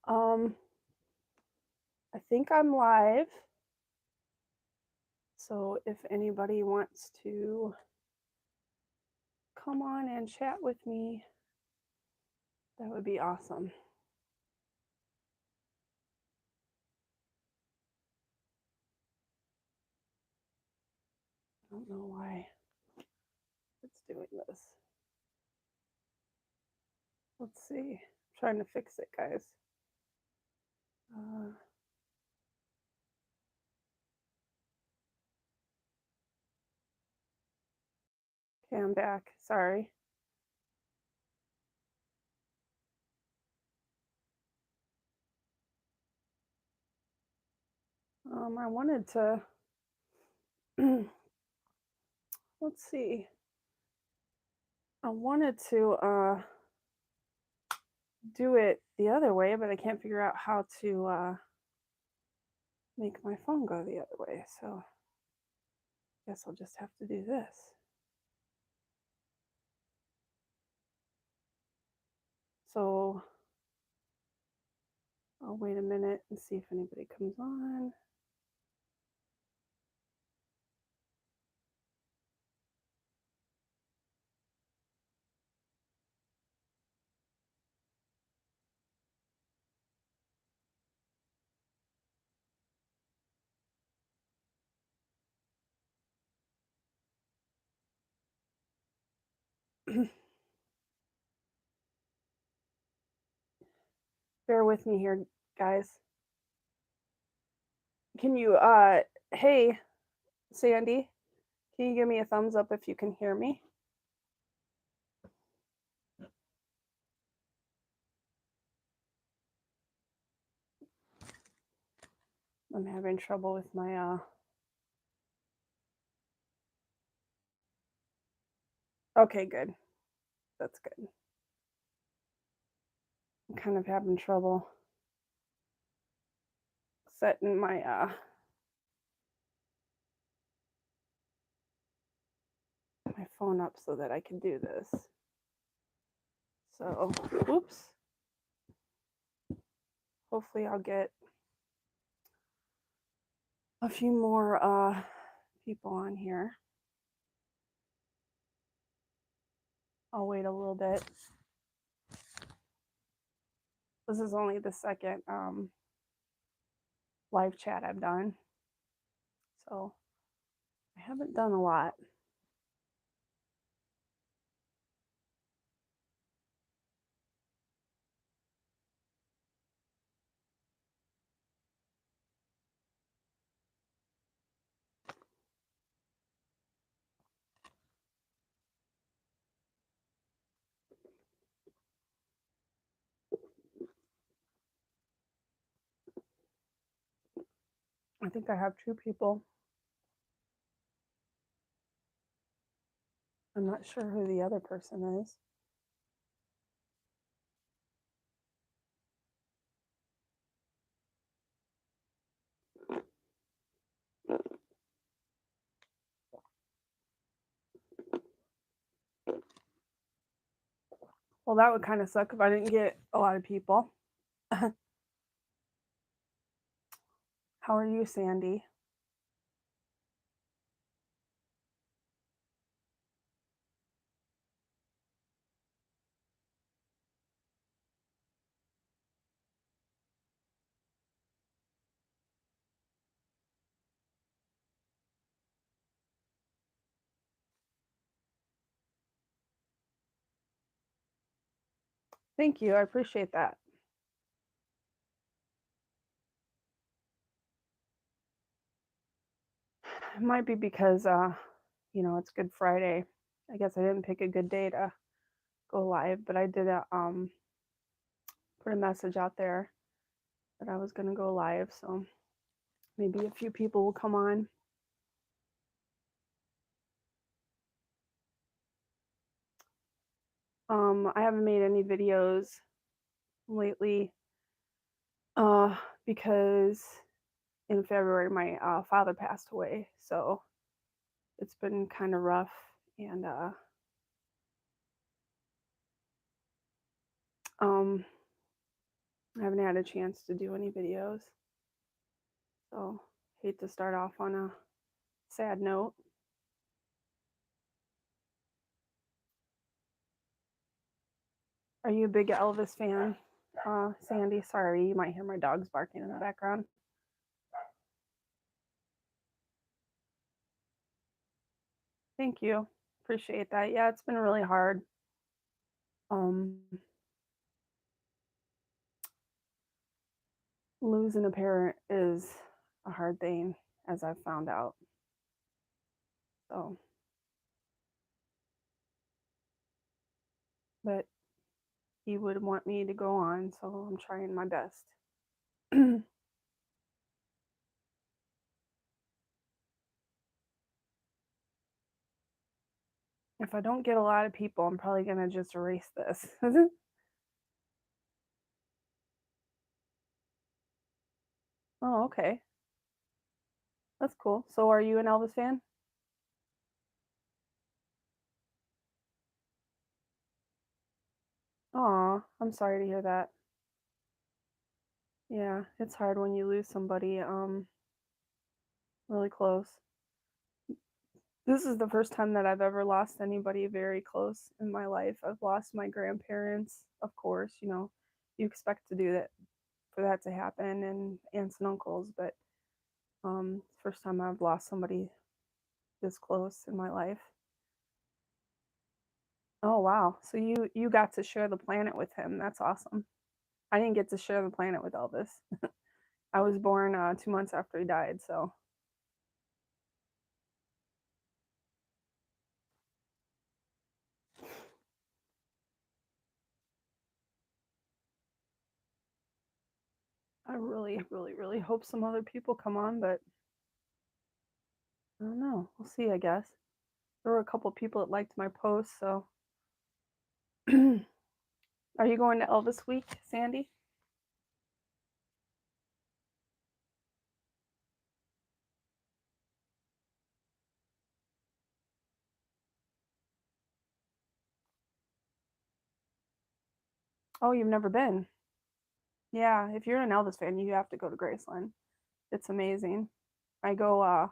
Um, I think I'm live. So if anybody wants to come on and chat with me, that would be awesome. I don't know why it's doing this. Let's see. I'm trying to fix it, guys. Okay, I'm back. Sorry. I wanted to, let's see. I wanted to do it the other way, but I can't figure out how to make my phone go the other way. So I guess I'll just have to do this. So I'll wait a minute and see if anybody comes on. Bear with me here, guys. Can you, hey, Sandy, can you give me a thumbs up if you can hear me? I'm having trouble with my, okay, good. That's good. I'm kind of having trouble setting my phone up so that I can do this. So, whoops. Hopefully I'll get a few more people on here. I'll wait a little bit. This is only the second live chat I've done. So I haven't done a lot. I think I have 2 people. I'm not sure who the other person is. Well, that would kind of suck if I didn't get a lot of people. How are you, Sandy? Thank you. I appreciate that. It might be because it's Good Friday. I guess I didn't pick a good day to go live, but I did put a message out there that I was going to go live, so maybe a few people will come on. I haven't made any videos lately because in February my father passed away, so it's been kind of rough, and I haven't had a chance to do any videos. So, hate to start off on a sad note. Are you a big Elvis fan, Sandy? Sorry, you might hear my dogs barking in the background. Thank you. Appreciate that. Yeah, it's been really hard. Um, Losing a parent is a hard thing, as I've found out. So, but he would want me to go on, so I'm trying my best. If I don't get a lot of people, I'm probably gonna just erase this. Oh, okay. That's cool. So are you an Elvis fan? Aw, I'm sorry to hear that. Yeah, it's hard when you lose somebody really close. This is the first time that I've ever lost anybody very close in my life. I've lost my grandparents, of course, you expect to do that for that to happen, and aunts and uncles, but first time I've lost somebody this close in my life. Oh wow. So you got to share the planet with him. That's awesome. I didn't get to share the planet with Elvis. I was born 2 months after he died, so I really, really, really hope some other people come on, but I don't know. We'll see, I guess. There were a couple people that liked my post, so are you going to Elvis Week, Sandy? Oh, you've never been? Yeah, if you're an Elvis fan, you have to go to Graceland. It's amazing. I go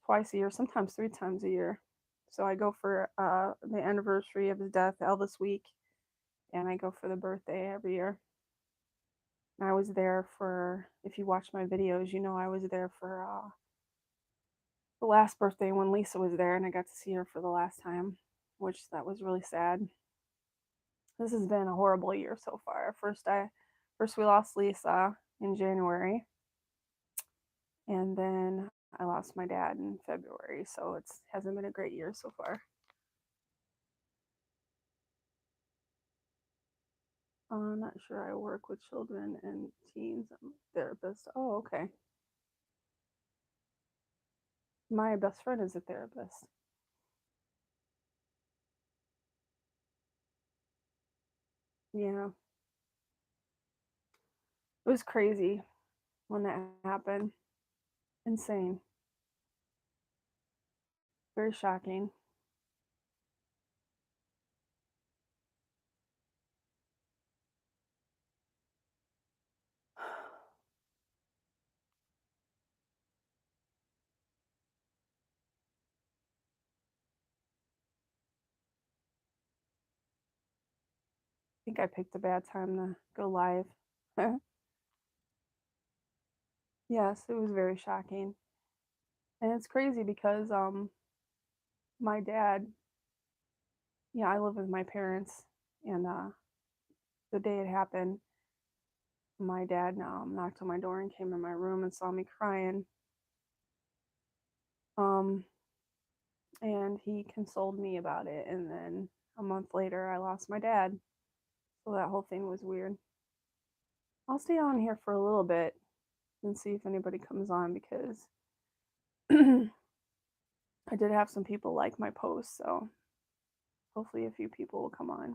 twice a year, sometimes 3 times a year. So I go for the anniversary of his death, Elvis Week, and I go for the birthday every year. And I was there for, if you watch my videos, I was there for the last birthday when Lisa was there, and I got to see her for the last time, which that was really sad. This has been a horrible year so far. First we lost Lisa in January, and then I lost my dad in February, so it hasn't been a great year so far. I'm not sure. I work with children and teens. I'm a therapist. Oh, okay. My best friend is a therapist. Yeah, it was crazy when that happened. Insane. Very shocking. I think I picked a bad time to go live. Yes, it was very shocking. And it's crazy because my dad, yeah, I live with my parents, and the day it happened, my dad knocked on my door and came in my room and saw me crying. Um and he consoled me about it, and then a month later I lost my dad. So that whole thing was weird. I'll stay on here for a little bit and see if anybody comes on, because I did have some people like my post, so hopefully a few people will come on.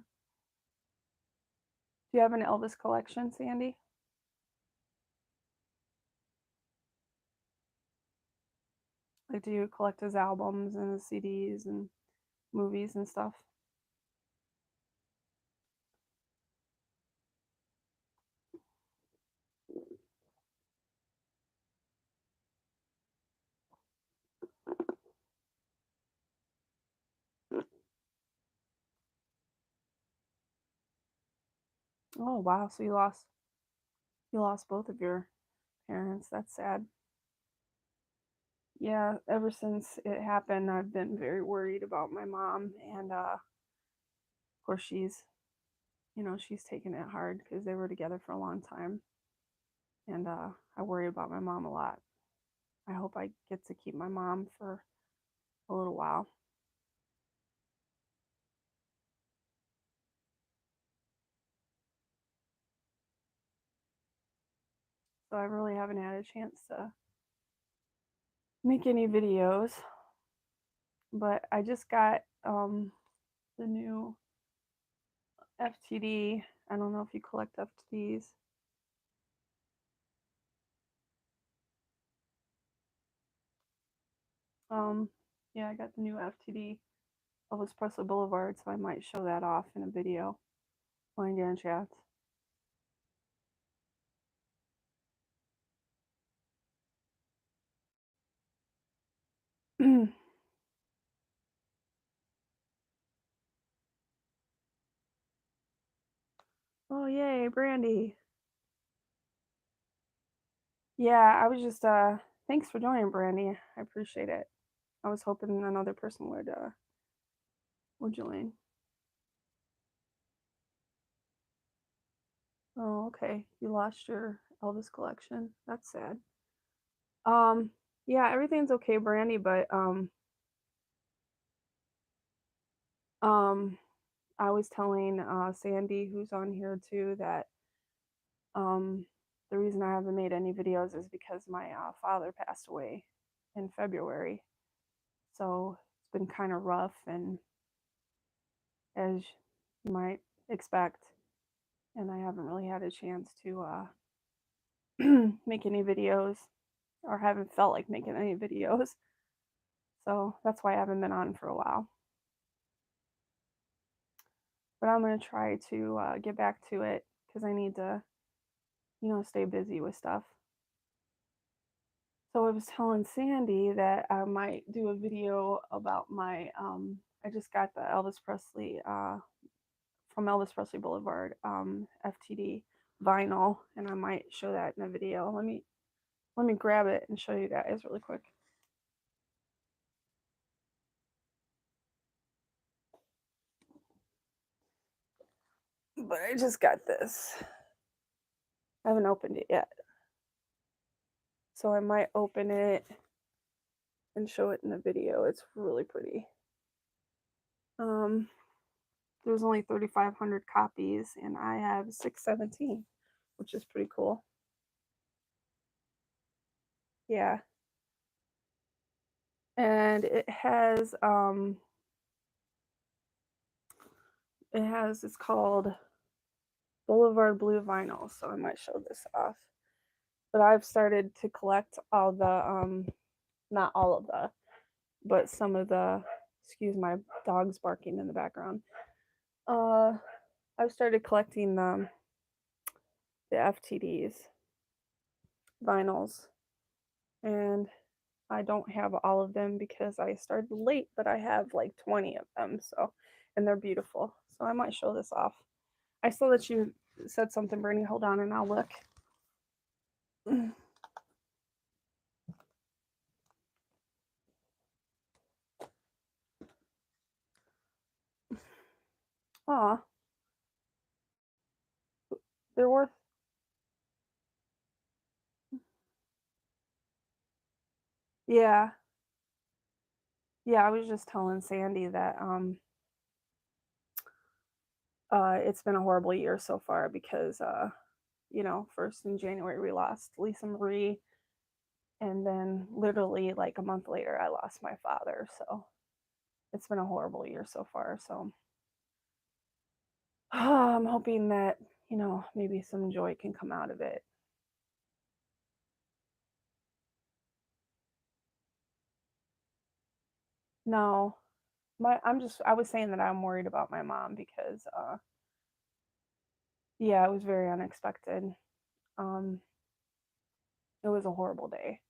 Do you have an Elvis collection, Sandy? Like, do you collect his albums and his CDs and movies and stuff? Oh wow, so you lost both of your parents. That's sad. Yeah, ever since it happened, I've been very worried about my mom, and of course she's taken it hard because they were together for a long time, and I worry about my mom a lot. I hope I get to keep my mom for a little while. So I really haven't had a chance to make any videos, but I just got the new FTD. I don't know if you collect FTDs. Um, yeah, I got the new FTD, Elvis Presley Boulevard, so I might show that off in a video when I get a chance. Oh yay, Brandy. Yeah, I was just thanks for joining, Brandy. I appreciate it. I was hoping another person would join. Oh, okay. You lost your Elvis collection. That's sad. Um, yeah, everything's okay, Brandy, but um I was telling Sandy, who's on here too, that um the reason I haven't made any videos is because my father passed away in February. So it's been kind of rough, and as you might expect, and I haven't really had a chance to make any videos, or haven't felt like making any videos. So that's why I haven't been on for a while. But I'm going to try to get back to it because I need to, stay busy with stuff. So I was telling Sandy that I might do a video about I just got the Elvis Presley, from Elvis Presley Boulevard, FTD vinyl, and I might show that in a video. Let me grab it and show you guys really quick. But I just got this. I haven't opened it yet. So I might open it and show it in a video. It's really pretty. Um, there's only 3,500 copies, and I have 617, which is pretty cool. Yeah. And it's called Boulevard Blue Vinyl, so I might show this off. But I've started to collect all the not all of the, but some of the, excuse my dog's barking in the background. I've started collecting the FTDs vinyls, and I don't have all of them because I started late, but I have like 20 of them, so, and they're beautiful. So I might show this off. I saw that you said something, Brittany. Hold on, and I'll look. Aw, they're worth. Yeah, yeah. I was just telling Sandy that it's been a horrible year so far because first in January we lost Lisa Marie, and then literally like a month later I lost my father. So it's been a horrible year so far. So I'm hoping that maybe some joy can come out of it. No, I was saying that I'm worried about my mom because yeah, it was very unexpected. Um, it was a horrible day.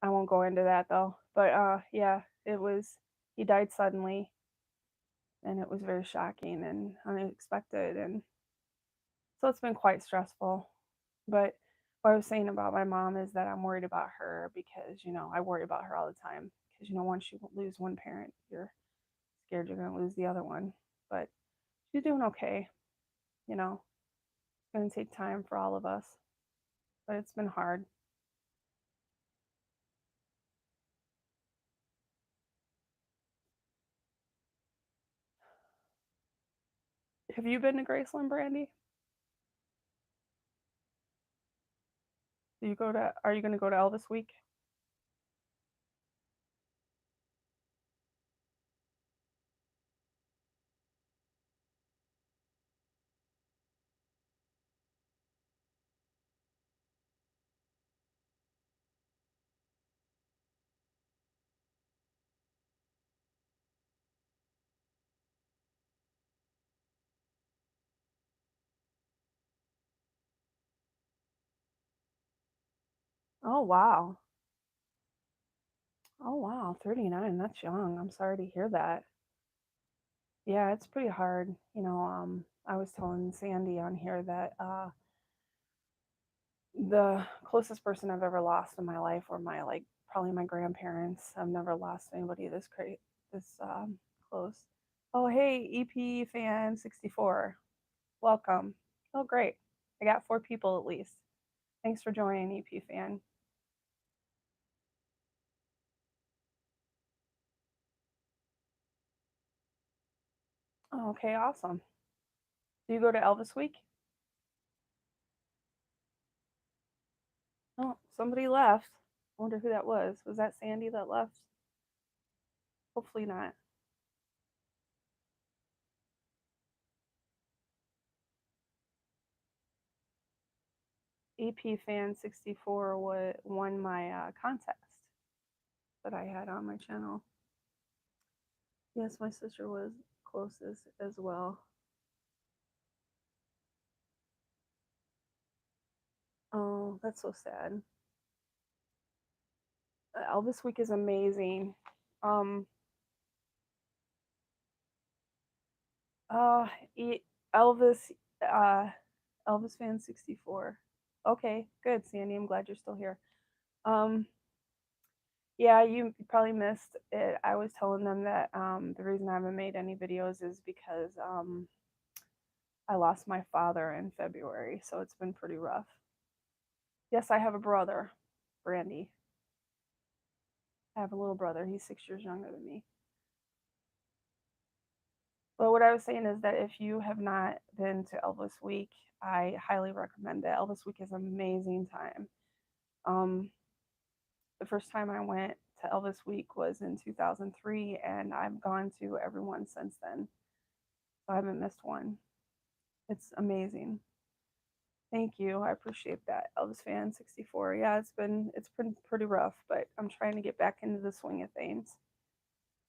I won't go into that though. But yeah, it was he died suddenly and it was very shocking and unexpected and so it's been quite stressful. But what I was saying about my mom is that I'm worried about her because, I worry about her all the time because once you lose one parent, you're scared you're going to lose the other one. But she's doing okay, you know. It's going to take time for all of us, but it's been hard. Have you been to Graceland, Brandy? Are you going to go to Elvis week? Oh, wow. Oh, wow. 39. That's young. I'm sorry to hear that. Yeah, it's pretty hard. I was telling Sandy on here that the closest person I've ever lost in my life were my like probably my grandparents. I've never lost anybody this close. Oh, hey, EP fan 64. Welcome. Oh, great. I got 4 people at least. Thanks for joining, EP fan. Oh, okay, awesome. Do you go to Elvis week? Oh, somebody left. I wonder who that was. Was that Sandy that left? Hopefully not. EP fan 64 won my contest that I had on my channel. Yes, my sister was closest as well. Oh, that's so sad. Elvis week is amazing. Um, uh, Elvis, uh, Elvis fan 64. Okay, good, Sandy. I'm glad you're still here. Um, yeah, you probably missed it. I was telling them that the reason I haven't made any videos is because I lost my father in February, so it's been pretty rough. Yes, I have a brother, Brandy. I have a little brother. He's 6 years younger than me. But what I was saying is that if you have not been to Elvis Week, I highly recommend it. Elvis Week is an amazing time. Um, the first time I went to Elvis Week was in 2003, and I've gone to every one since then. So I haven't missed one. It's amazing. Thank you. I appreciate that. Elvis fan 64. Yeah, it's been pretty rough, but I'm trying to get back into the swing of things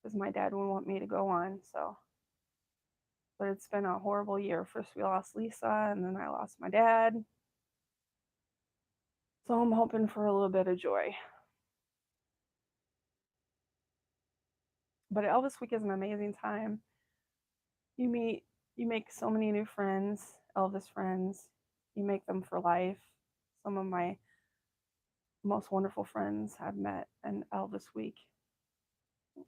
because my dad would want me to go on. So, but it's been a horrible year. First we lost Lisa, and then I lost my dad. So I'm hoping for a little bit of joy. But Elvis Week is an amazing time. You meet, you make so many new friends, Elvis friends. You make them for life. Some of my most wonderful friends I've met in Elvis Week.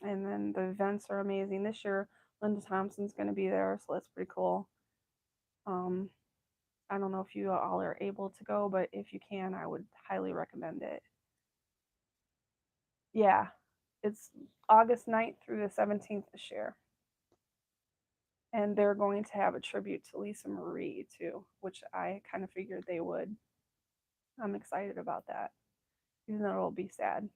And then the events are amazing. This year, Linda Thompson's going to be there, so that's pretty cool. Um, I don't know if you all are able to go, but if you can, I would highly recommend it. Yeah, it's August 9th through the 17th this year. And they're going to have a tribute to Lisa Marie too, which I kind of figured they would. I'm excited about that, even though it'll be sad.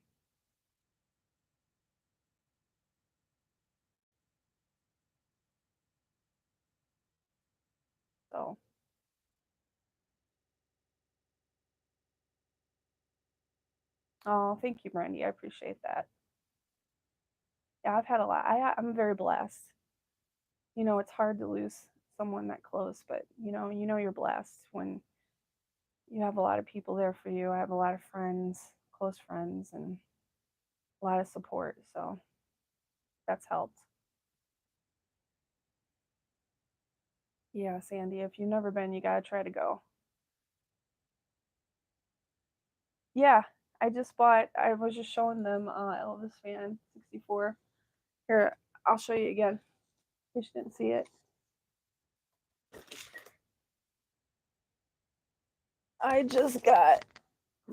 So, oh, thank you, Brandy. I appreciate that. Yeah, I've had a lot. I'm very blessed. It's hard to lose someone that close, but you're blessed when you have a lot of people there for you. I have a lot of friends, close friends, and a lot of support. So that's helped. Yeah, Sandy, if you've never been, you gotta try to go. Yeah, I just bought. I was just showing them Elvis Fan 64. Here, I'll show you again. In case you didn't see it. I just got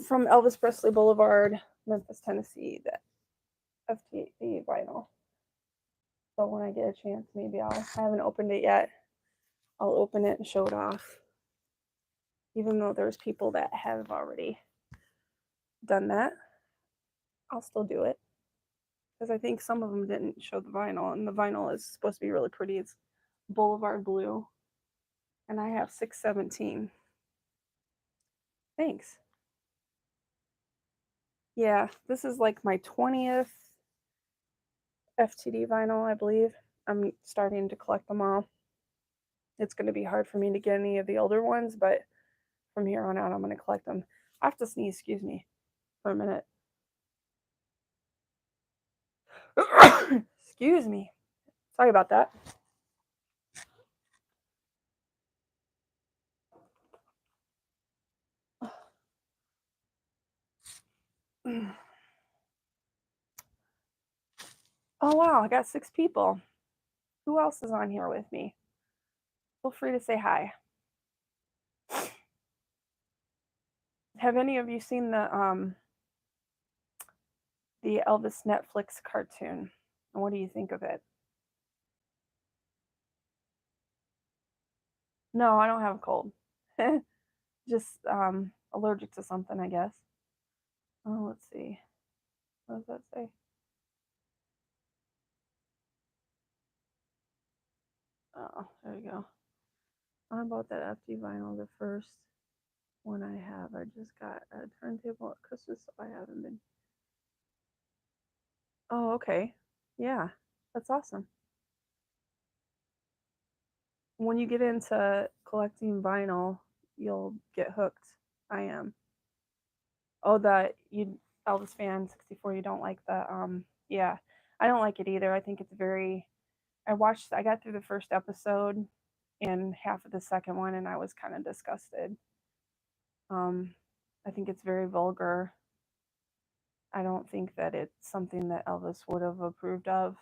from Elvis Presley Boulevard, Memphis, Tennessee, the FT8 vinyl. So when I get a chance, maybe I haven't opened it yet. I'll open it and show it off. Even though there's people that have already done that, I'll still do it. Because I think some of them didn't show the vinyl, and the vinyl is supposed to be really pretty. It's Boulevard Blue, and I have 617. Thanks. Yeah, this is like my 20th FTD vinyl, I believe. I'm starting to collect them all. It's going to be hard for me to get any of the older ones, but from here on out, I'm going to collect them. I have to sneeze, excuse me, for a minute. Excuse me. Sorry about that. Oh, wow, I got 6 people. Who else is on here with me? Feel free to say hi. Have any of you seen the Elvis Netflix cartoon? And what do you think of it? No, I don't have a cold. Just allergic to something, I guess. Oh, let's see. What does that say? Oh, there you go. I bought that FD vinyl, the first one I have. I just got a turntable at Christmas, so I haven't been. Oh, okay. Yeah, that's awesome. When you get into collecting vinyl, you'll get hooked. I am. Oh, that you Elvis Fan 64. You don't like the yeah. I don't like it either. I think it's very. I got through the first episode and half of the second one, and I was kind of disgusted. Um, I think it's very vulgar. I don't think that it's something that Elvis would have approved of.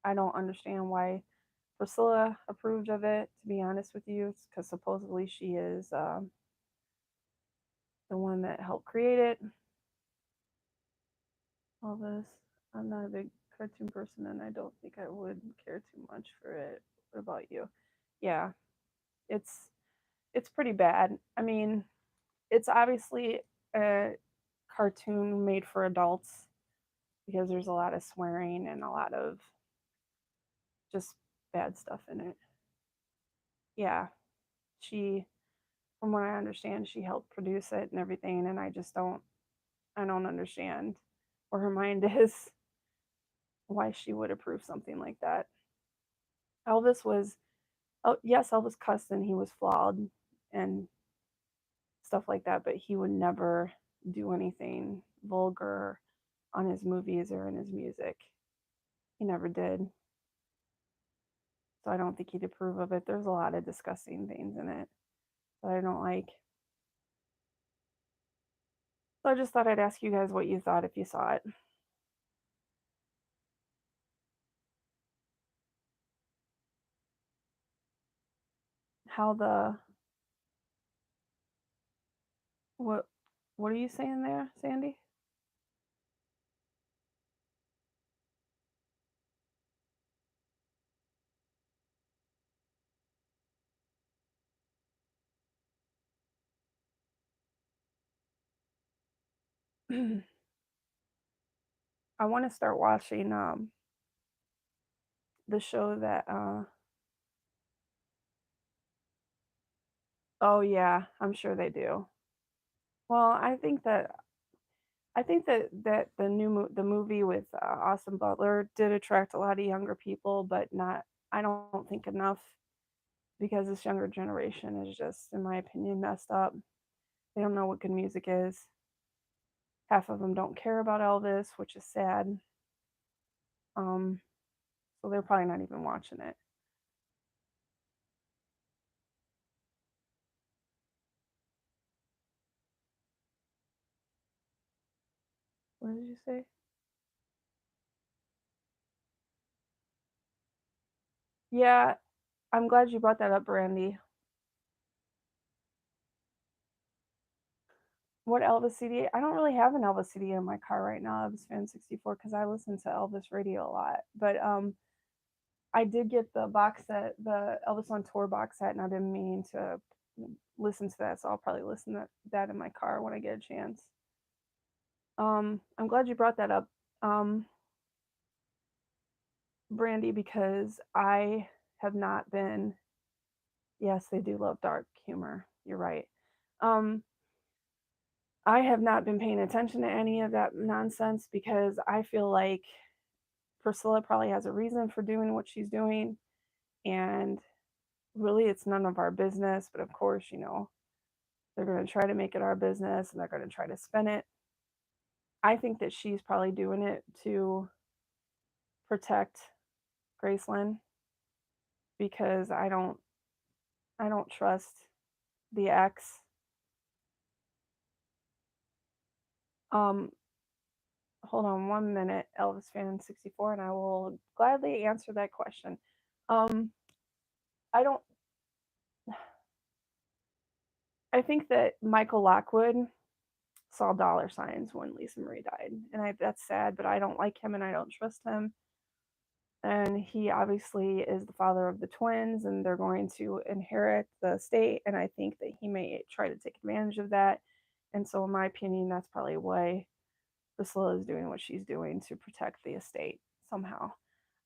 I don't understand why Priscilla approved of it, to be honest with you, because supposedly she is the one that helped create it. Elvis. I'm not a big cartoon person, and I don't think I would care too much for it. What about you? Yeah, it's it's pretty bad. I mean, it's obviously a cartoon made for adults because there's a lot of swearing and a lot of just bad stuff in it. Yeah, she, from what I understand, she helped produce it and everything, and I don't understand where her mind is, why she would approve something like that. Elvis was, oh yes, Elvis cussed and he was flawed and stuff like that, but he would never do anything vulgar on his movies or in his music. He never did. So I don't think he'd approve of it. There's a lot of disgusting things in it that I don't like. So I just thought I'd ask you guys what you thought if you saw it. How the what what are you saying there, Sandy? I want to start watching the show that oh yeah, I'm sure they do. Well, I think that the movie with Austin Butler did attract a lot of younger people, but not I don't think enough because this younger generation is just, in my opinion, messed up. They don't know what good music is. Half of them don't care about Elvis, which is sad. Um, so they're probably not even watching it. What did you say? Yeah, I'm glad you brought that up, Brandy. What Elvis CD? I don't really have an Elvis CD in my car right now, Elvis Fan 64, because I listen to Elvis radio a lot. But I did get the box set, the Elvis on Tour box set, and I've been meaning to listen to that, so I'll probably listen to that in my car when I get a chance. I'm glad you brought that up, um, Brandy, because I have not been. Yes, they do love dark humor. You're right. Um, I have not been paying attention to any of that nonsense because I feel like Priscilla probably has a reason for doing what she's doing, and really it's none of our business. But of course, they're going to try to make it our business and they're going to try to spin it. I think that she's probably doing it to protect Graceland because I don't trust the ex. Um, Hold on one minute, Elvis fan 64, and I will gladly answer that question. Um, I don't. I think that Michael Lockwood saw dollar signs when Lisa Marie died, and that's sad. But I don't like him, and I don't trust him. And he obviously is the father of the twins, and they're going to inherit the estate. And I think that he may try to take advantage of that. And so, in my opinion, that's probably why Priscilla is doing what she's doing to protect the estate somehow.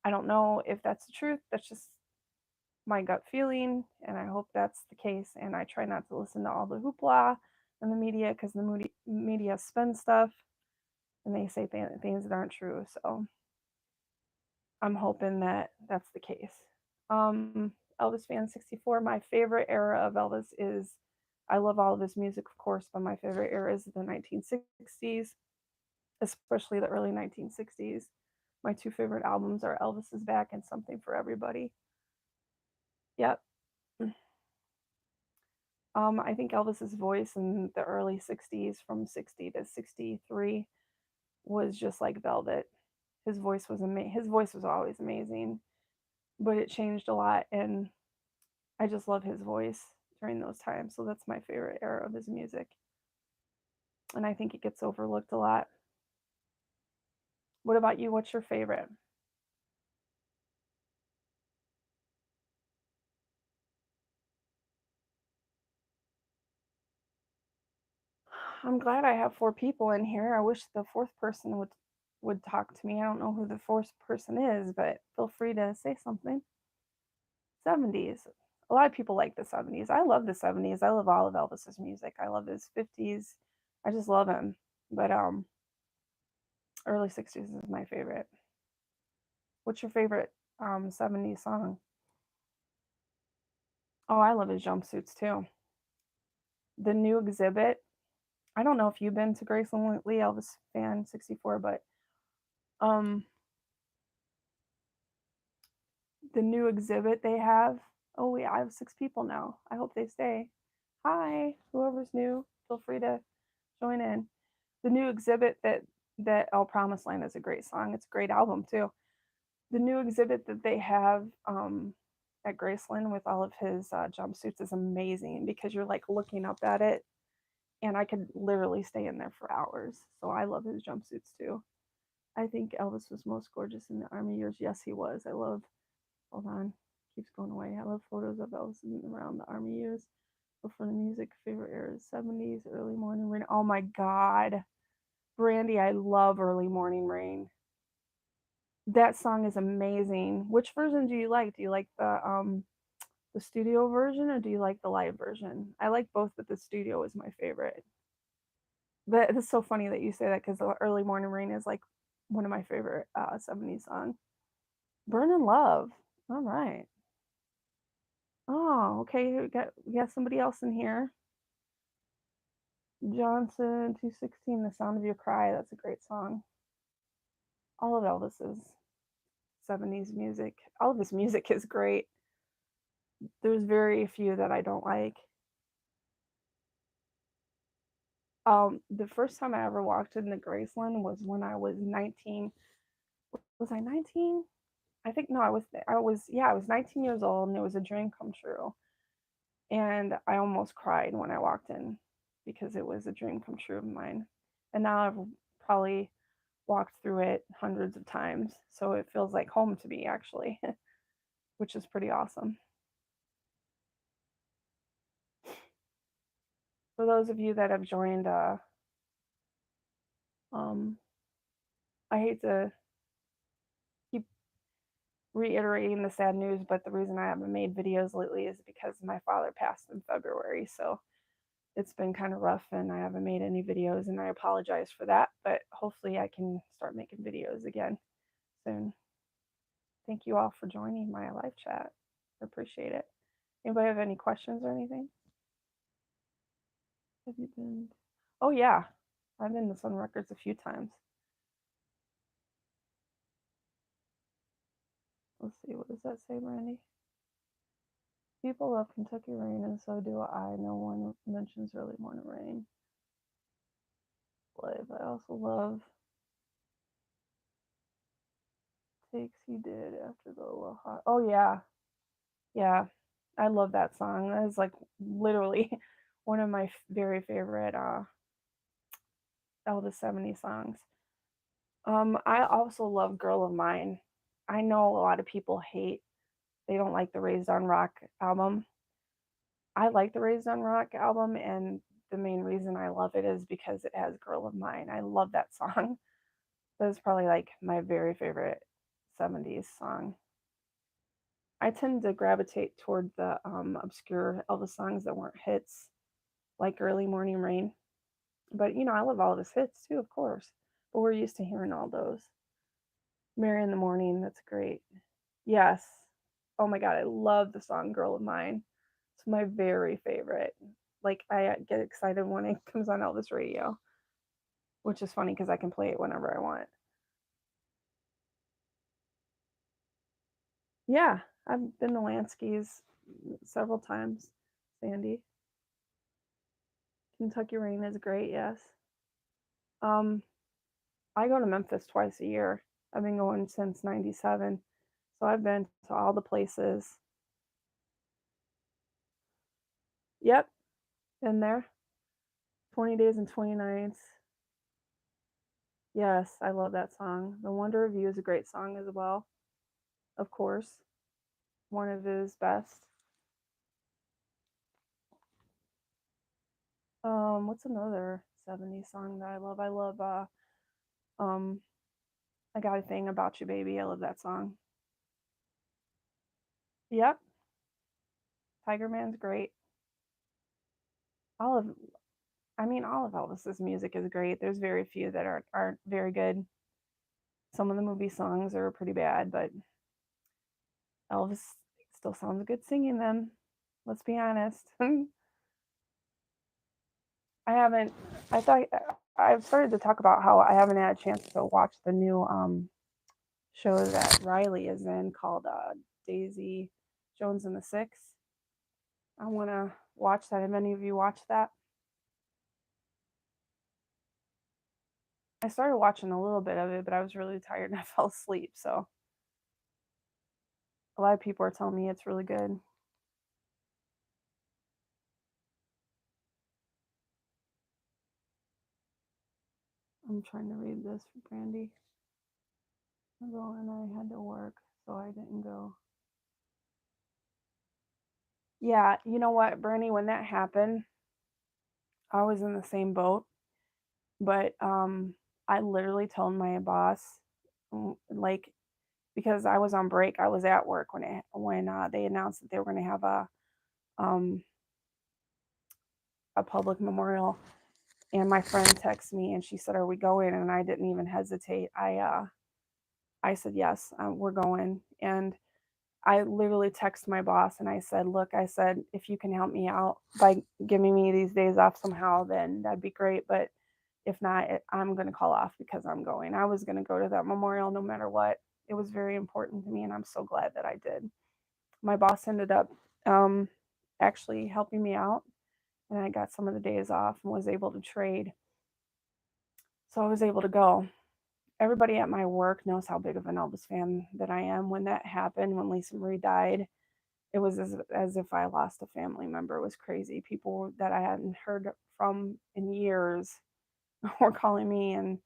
I don't know if that's the truth. That's just my gut feeling, and I hope that's the case. And I try not to listen to all the hoopla in the media because the media spin stuff and they say things that aren't true. So I'm hoping that that's the case. Elvis fan 64. My favorite era of Elvis is. I love all of his music, of course, but my favorite era is the 1960s, especially the early 1960s. My two favorite albums are Elvis is Back and Something for Everybody. Yep. I think Elvis's voice in the early 60s, from 60 to 63, was just like velvet. His voice was always amazing, but it changed a lot, and I just love his voice during those times. So that's my favorite era of his music, and I think it gets overlooked a lot. What about you? What's your favorite? I'm glad I have four people in here. I wish the fourth person would talk to me. I don't know who the fourth person is, but feel free to say something. 70s. A lot of people like the 70s. I love the 70s. I love all of Elvis's music. I love his 50s. I just love him. But early 60s is my favorite. What's your favorite 70s song? Oh, I love his jumpsuits too. The new exhibit. I don't know if you've been to Graceland Lee Elvis fan 64, but um the new exhibit they have. Oh wait, I have six people now. I hope they stay. Hi, whoever's new, feel free to join in. The new exhibit that El Promised Land is a great song. It's a great album too. The new exhibit that they have at Graceland with all of his jumpsuits is amazing because you're like looking up at it, and I could literally stay in there for hours. So I love his jumpsuits too. I think Elvis was most gorgeous in the army years. Yes, he was. I love. Hold on, keeps going away. I love photos of Elvis around the army years. But for the music, favorite era is 70s, early morning rain. Oh my God, Brandy, I love Early Morning Rain. That song is amazing. Which version do you like? Do you like the studio version or do you like the live version? I like both, but the studio is my favorite. But it's so funny that you say that because the Early Morning Rain is like one of my favorite 70s songs. Burn in Love. All right. Oh, okay. We got somebody else in here. Johnson 216, The Sound of Your Cry. That's a great song. All of Elvis's 70s music. All of his music is great. There's very few that I don't like. The first time I ever walked into Graceland was when I was 19. Was I 19? I think no, I was 19 years old and it was a dream come true. And I almost cried when I walked in because it was a dream come true of mine. And now I've probably walked through it hundreds of times, so it feels like home to me actually, which is pretty awesome. For those of you that have joined, um, I hate to keep reiterating the sad news, but the reason I haven't made videos lately is because my father passed in February, so it's been kind of rough and I haven't made any videos and I apologize for that, but hopefully I can start making videos again soon. Thank you all for joining my live chat. I appreciate it. Anybody have any questions or anything? Have you been? Oh yeah, I've been to Sun Records a few times. Let's see, what does that say, Brandy? People love Kentucky Rain, and so do I. No one mentions Early Morning Rain. Live. I also love Takes He Did After the Aloha. Oh yeah, yeah. I love that song. That is like literally one of my very favorite Elvis 70 songs. I also love Girl of Mine. I know a lot of people they don't like the Raised on Rock album. I like the Raised on Rock album, and the main reason I love it is because it has Girl of Mine. I love that song. That is probably like my very favorite 70s song. I tend to gravitate toward the obscure Elvis songs that weren't hits, like Early Morning Rain. But I love all of his hits too, of course. But we're used to hearing all those. Mary in the Morning, that's great. Yes. Oh my God, I love the song Girl of Mine. It's my very favorite. Like, I get excited when it comes on Elvis radio, which is funny because I can play it whenever I want. Yeah, I've been to Lansky's several times, Sandy. Kentucky Rain is great, yes. Um, I go to Memphis twice a year. I've been going since 97. So I've been to all the places. Yep, been there. 20 Days and 20 Nights. Yes, I love that song. The Wonder of You is a great song as well, of course. One of his best. What's another 70s song that I love? I love um I Got a Thing About You Baby. I love that song. Yep. Tiger Man's great. All of all of Elvis's music is great. There's very few that aren't very good. Some of the movie songs are pretty bad, but Elvis still sounds good singing them. Let's be honest. I haven't. I thought I've started to talk about how I haven't had a chance to watch the new show that Riley is in called Daisy Jones and the Six. I want to watch that. Have any of you watched that? I started watching a little bit of it, but I was really tired and I fell asleep. So a lot of people are telling me it's really good. I'm trying to read this for Brandy. Well, and I had to work, so I didn't go. Yeah, you know what, Bernie, when that happened, I was in the same boat, but I literally told my boss, like, because I was on break, I was at work when they announced that they were going to have um a public memorial, and my friend texted me and she said, "Are we going?" And I didn't even hesitate. I said yes, we're going, and I literally texted my boss and I said, "Look," I said, "if you can help me out by giving me these days off somehow, then that'd be great. But if not, I'm going to call off because I'm going." I was going to go to that memorial no matter what. It was very important to me, and I'm so glad that I did. My boss ended up um, actually helping me out, and I got some of the days off and was able to trade. So I was able to go. Everybody at my work knows how big of an Elvis fan that I am. When that happened, when Lisa Marie died, it was as if I lost a family member. It was crazy. People that I hadn't heard from in years were calling me and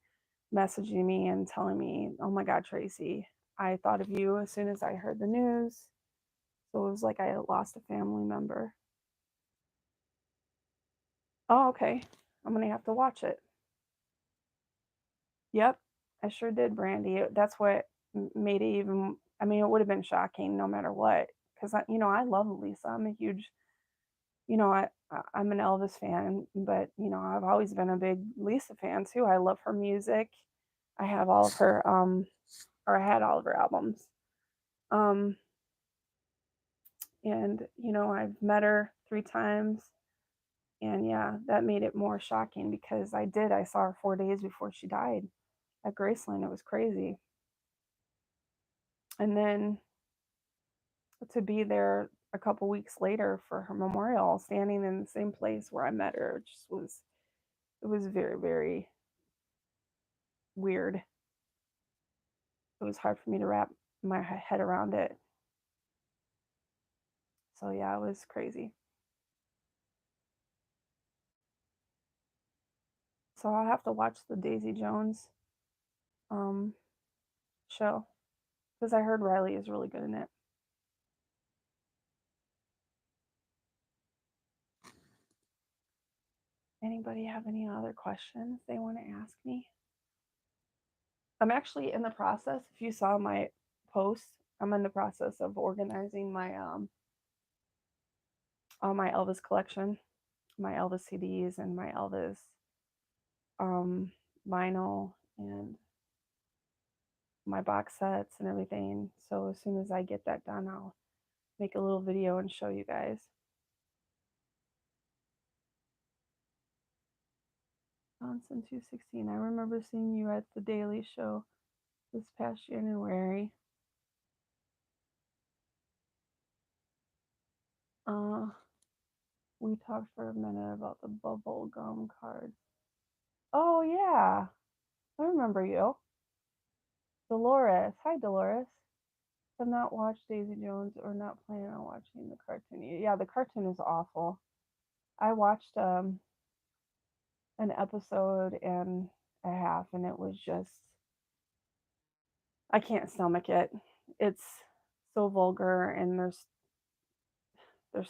messaging me and telling me, "Oh my God, Tracy, I thought of you as soon as I heard the news." So it was like I had lost a family member. Oh, okay. I'm gonna have to watch it. Yep, I sure did, Brandy. That's what made it even. I mean, it would have been shocking no matter what, because I love Lisa. I'm a huge, I'm an Elvis fan, but I've always been a big Lisa fan too. I love her music. I have all of her, or I had all of her albums. Um, and I've met her 3 times, and yeah, that made it more shocking because I saw her 4 days before she died at Graceland. It was crazy, and then to be there a couple weeks later for her memorial, standing in the same place where I met her, just was it was very, very weird. It was hard for me to wrap my head around it. So yeah, it was crazy. So I'll have to watch the Daisy Jones um, show because I heard Riley is really good in it. Anybody have any other questions they want to ask me? I'm actually in the process. If you saw my post, I'm in the process of organizing my all my Elvis collection, my Elvis CDs and my Elvis um, vinyl and my box sets and everything. So as soon as I get that done, I'll make a little video and show you guys. Johnson 216. I remember seeing you at the Daily Show this past January. Uh, we talked for a minute about the bubble gum cards. Oh yeah, I remember you, Dolores. Hi, Dolores. I've not watched Daisy Jones or not planning on watching the cartoon. Yeah, the cartoon is awful. I watched an episode and a half, and it was just I can't stomach it. It's so vulgar, and there's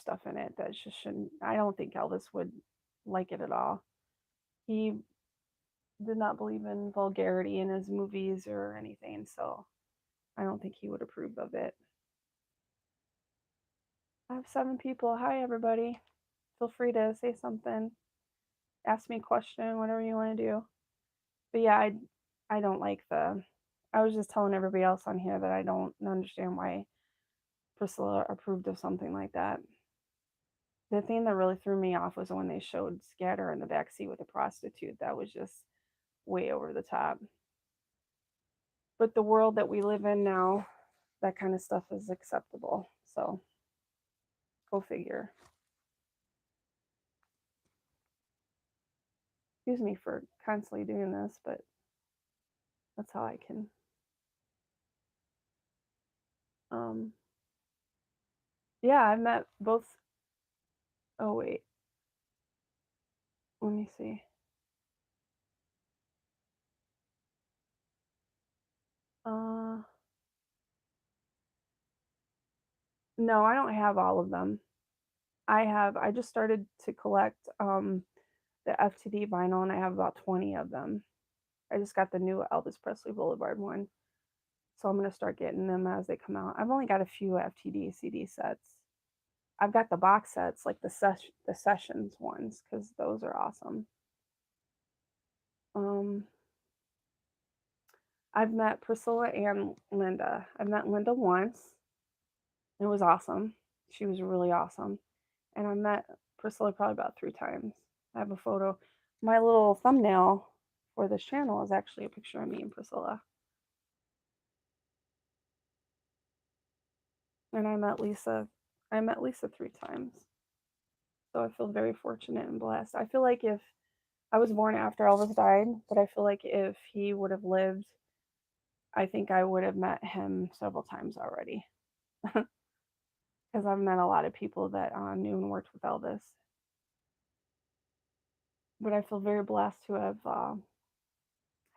stuff in it that just shouldn't. I don't think Elvis would like it at all. He did not believe in vulgarity in his movies or anything, so I don't think he would approve of it. I have 7 people. Hi, everybody. Feel free to say something, ask me a question, whatever you want to do. But yeah, I don't like the. I was just telling everybody else on here that I don't understand why Priscilla approved of something like that. The thing that really threw me off was when they showed Scatter in the back seat with a prostitute. That was just way over the top. But the world that we live in now, that kind of stuff is acceptable. So go figure. Excuse me for constantly doing this, but that's how I can. Um, yeah, I've met both. Oh wait, let me see. Uh, no, I don't have all of them. I just started to collect the FTD vinyl, and I have about 20 of them. I just got the new Elvis Presley Boulevard one, so I'm gonna start getting them as they come out. I've only got a few FTD CD sets. I've got the box sets, like the sessions ones, because those are awesome. Um, I've met Priscilla and Linda. I've met Linda once. It was awesome. She was really awesome. And I met Priscilla probably about 3 times. I have a photo. My little thumbnail for this channel is actually a picture of me and Priscilla. And I met Lisa. I met Lisa 3 times. So I feel very fortunate and blessed. I feel like if I was born after Elvis died, but I feel like if he would have lived, I think I would have met him several times already. Because I've met a lot of people that knew and worked with Elvis. But I feel very blessed to have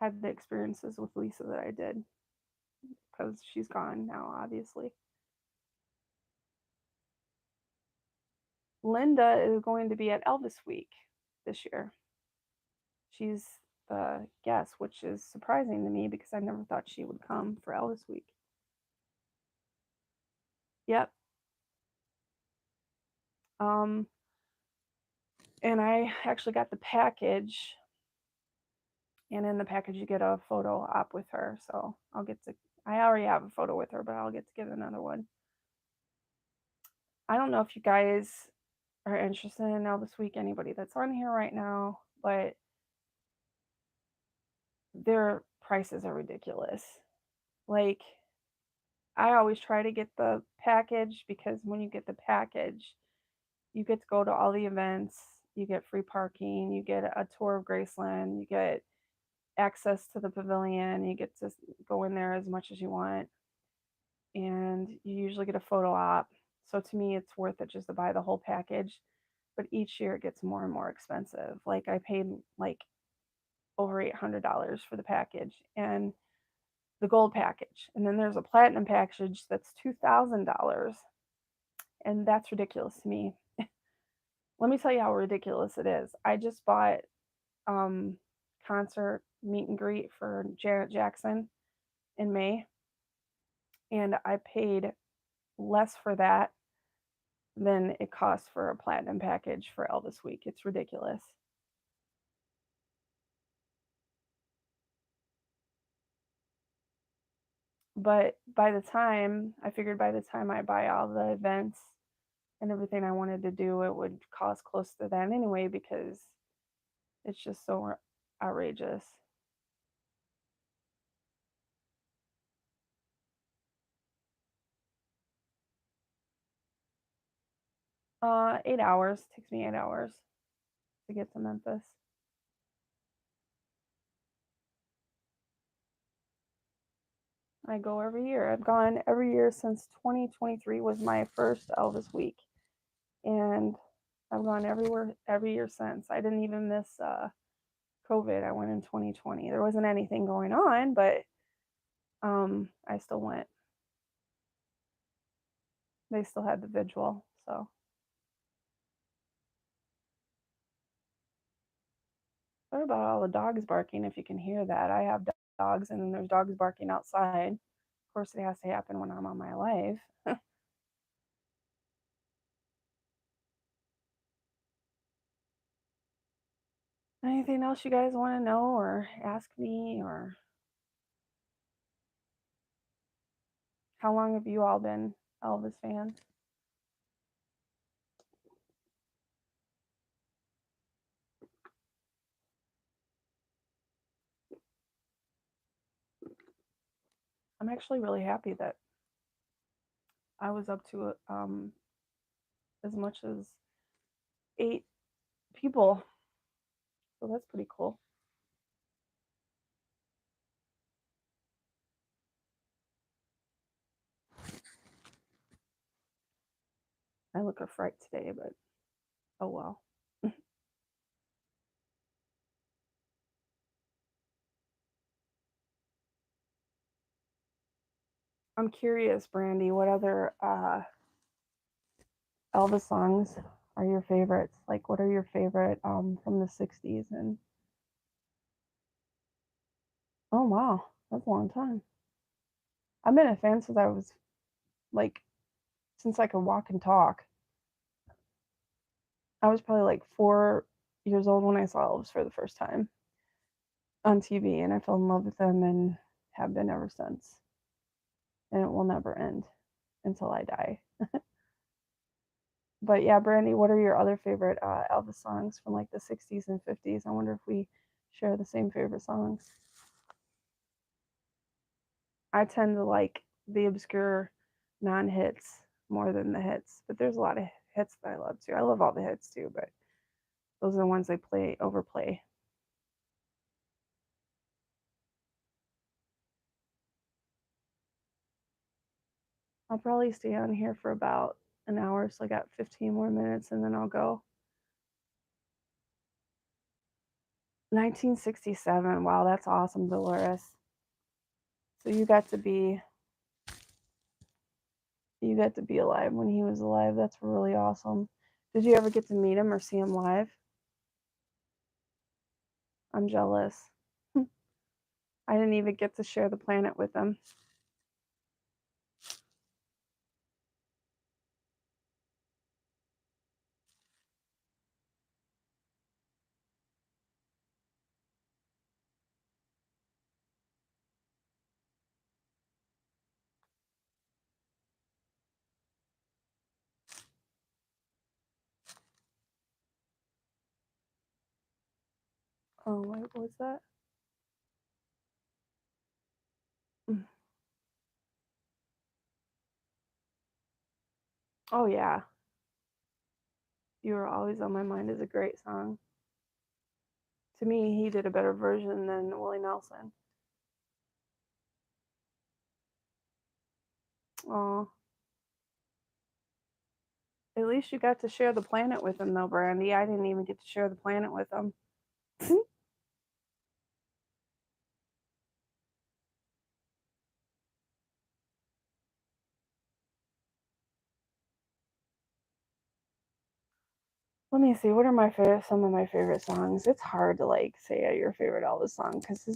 had the experiences with Lisa that I did because she's gone now, obviously. Linda is going to be at Elvis Week this year. She's the guest, which is surprising to me because I never thought she would come for Elvis Week. Yep. Um, and I actually got the package, and in the package you get a photo op with her. So I'll get to. I already have a photo with her, but I'll get to get another one. I don't know if you guys are interested in Elvis Week, anybody that's on here right now, but their prices are ridiculous. Like, I always try to get the package because when you get the package, you get to go to all the events, you get free parking, you get a tour of Graceland, you get access to the pavilion, you get to go in there as much as you want, and you usually get a photo op. So to me, it's worth it just to buy the whole package. But each year it gets more and more expensive. Like I paid like over $800 for the package and the gold package. And then there's a platinum package that's $2,000. And that's ridiculous to me. Let me tell you how ridiculous it is. I just bought um concert meet and greet for Janet Jackson in May, and I paid less for that than it costs for a platinum package for Elvis Week. It's ridiculous. But by the time I buy all the events and everything I wanted to do, it would cost close to that anyway because it's just so outrageous. 8 hours. Takes me 8 hours to get to Memphis. I go every year. I've gone every year since 2023 was my first Elvis week, and I've gone everywhere every year since. I didn't even miss COVID. I went in 2020. There wasn't anything going on, but I still went. They still had the vigil, so. What about all the dogs barking? If you can hear that, I have dogs, and then there's dogs barking outside. Of course, it has to happen when I'm on my live. Anything else you guys want to know or ask me, or how long have you all been Elvis fans? I'm actually really happy that I was up to as much as 8 people, so that's pretty cool. I look a fright today, but oh well. I'm curious, Brandy, what other Elvis songs are your favorites? Like, what are your favorite from the '60s? And oh wow, that's a long time. I've been a fan since I was like since I could walk and talk. I was probably like 4 years old when I saw Elvis for the first time on TV, and I fell in love with him and have been ever since. And it will never end. until I die. But yeah, Brandy, what are your other favorite Elvis songs from like the 60s and 50s? I wonder if we share the same favorite songs. I tend to like the obscure non hits more than the hits, but there's a lot of hits that I love too. I love all the hits too, but those are the ones I overplay. I'll probably stay on here for about an hour, so I got 15 more minutes and then I'll go. 1967. Wow, that's awesome, Dolores. So you got to be alive when he was alive. That's really awesome. Did you ever get to meet him or see him live? I'm jealous. I didn't even get to share the planet with him. Oh, wait, what's that? Oh, yeah. You Were Always on My Mind is a great song. To me, he did a better version than Willie Nelson. Oh, at least you got to share the planet with him, though, Brandy. I didn't even get to share the planet with him. Let me see. What are some of my favorite songs? It's hard to like say your favorite Elvis song because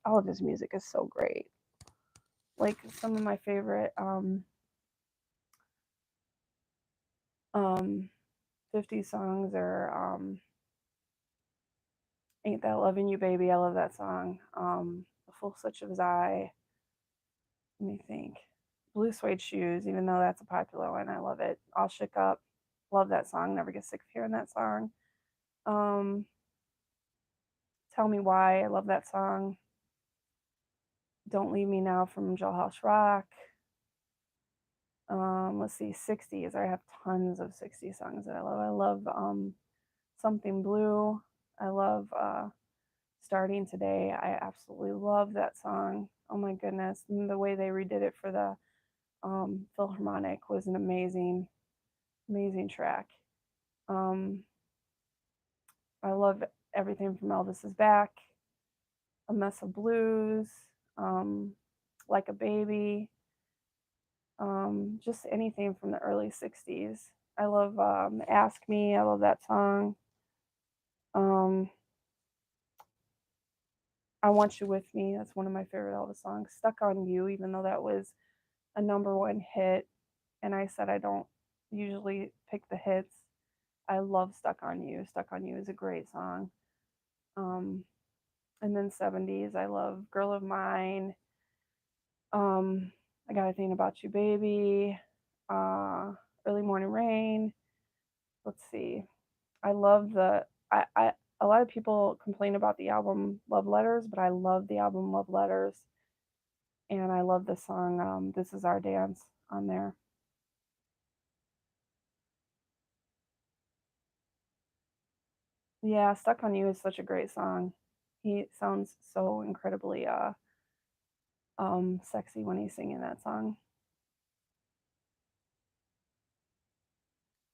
all of his music is so great. Like some of my favorite um 50 songs are Ain't That Loving You Baby. I love that song. The Full Switch of His Eye. Let me think. Blue Suede Shoes, even though that's a popular one, I love it. All Shook Up. Love that song. Never get sick of hearing that song. Um, Tell Me Why. I love that song. Don't Leave Me Now from Jailhouse Rock. Let's see, 60s. I have tons of 60s songs that I love. I love Something Blue. I love Starting Today. I absolutely love that song. Oh my goodness. And the way they redid it for the Philharmonic was an amazing track. Um, I love everything from Elvis is Back, A Mess of Blues, um, Like a Baby, just anything from the early 60s. I love Ask Me. I love that song. Um, I Want You With Me. That's one of my favorite Elvis songs. Stuck on You, even though that was a number one hit. And I said I don't usually pick the hits. I love Stuck on You. Stuck on You is a great song. Um, and then 70s, I love Girl of Mine. Um, I Got a Thing About You, Baby. Uh, Early Morning Rain. Let's see. I love I a lot of people complain about the album Love Letters, but I love the album Love Letters, and I love the song This Is Our Dance on there. Yeah, Stuck on You is such a great song. He sounds so incredibly sexy when he's singing that song.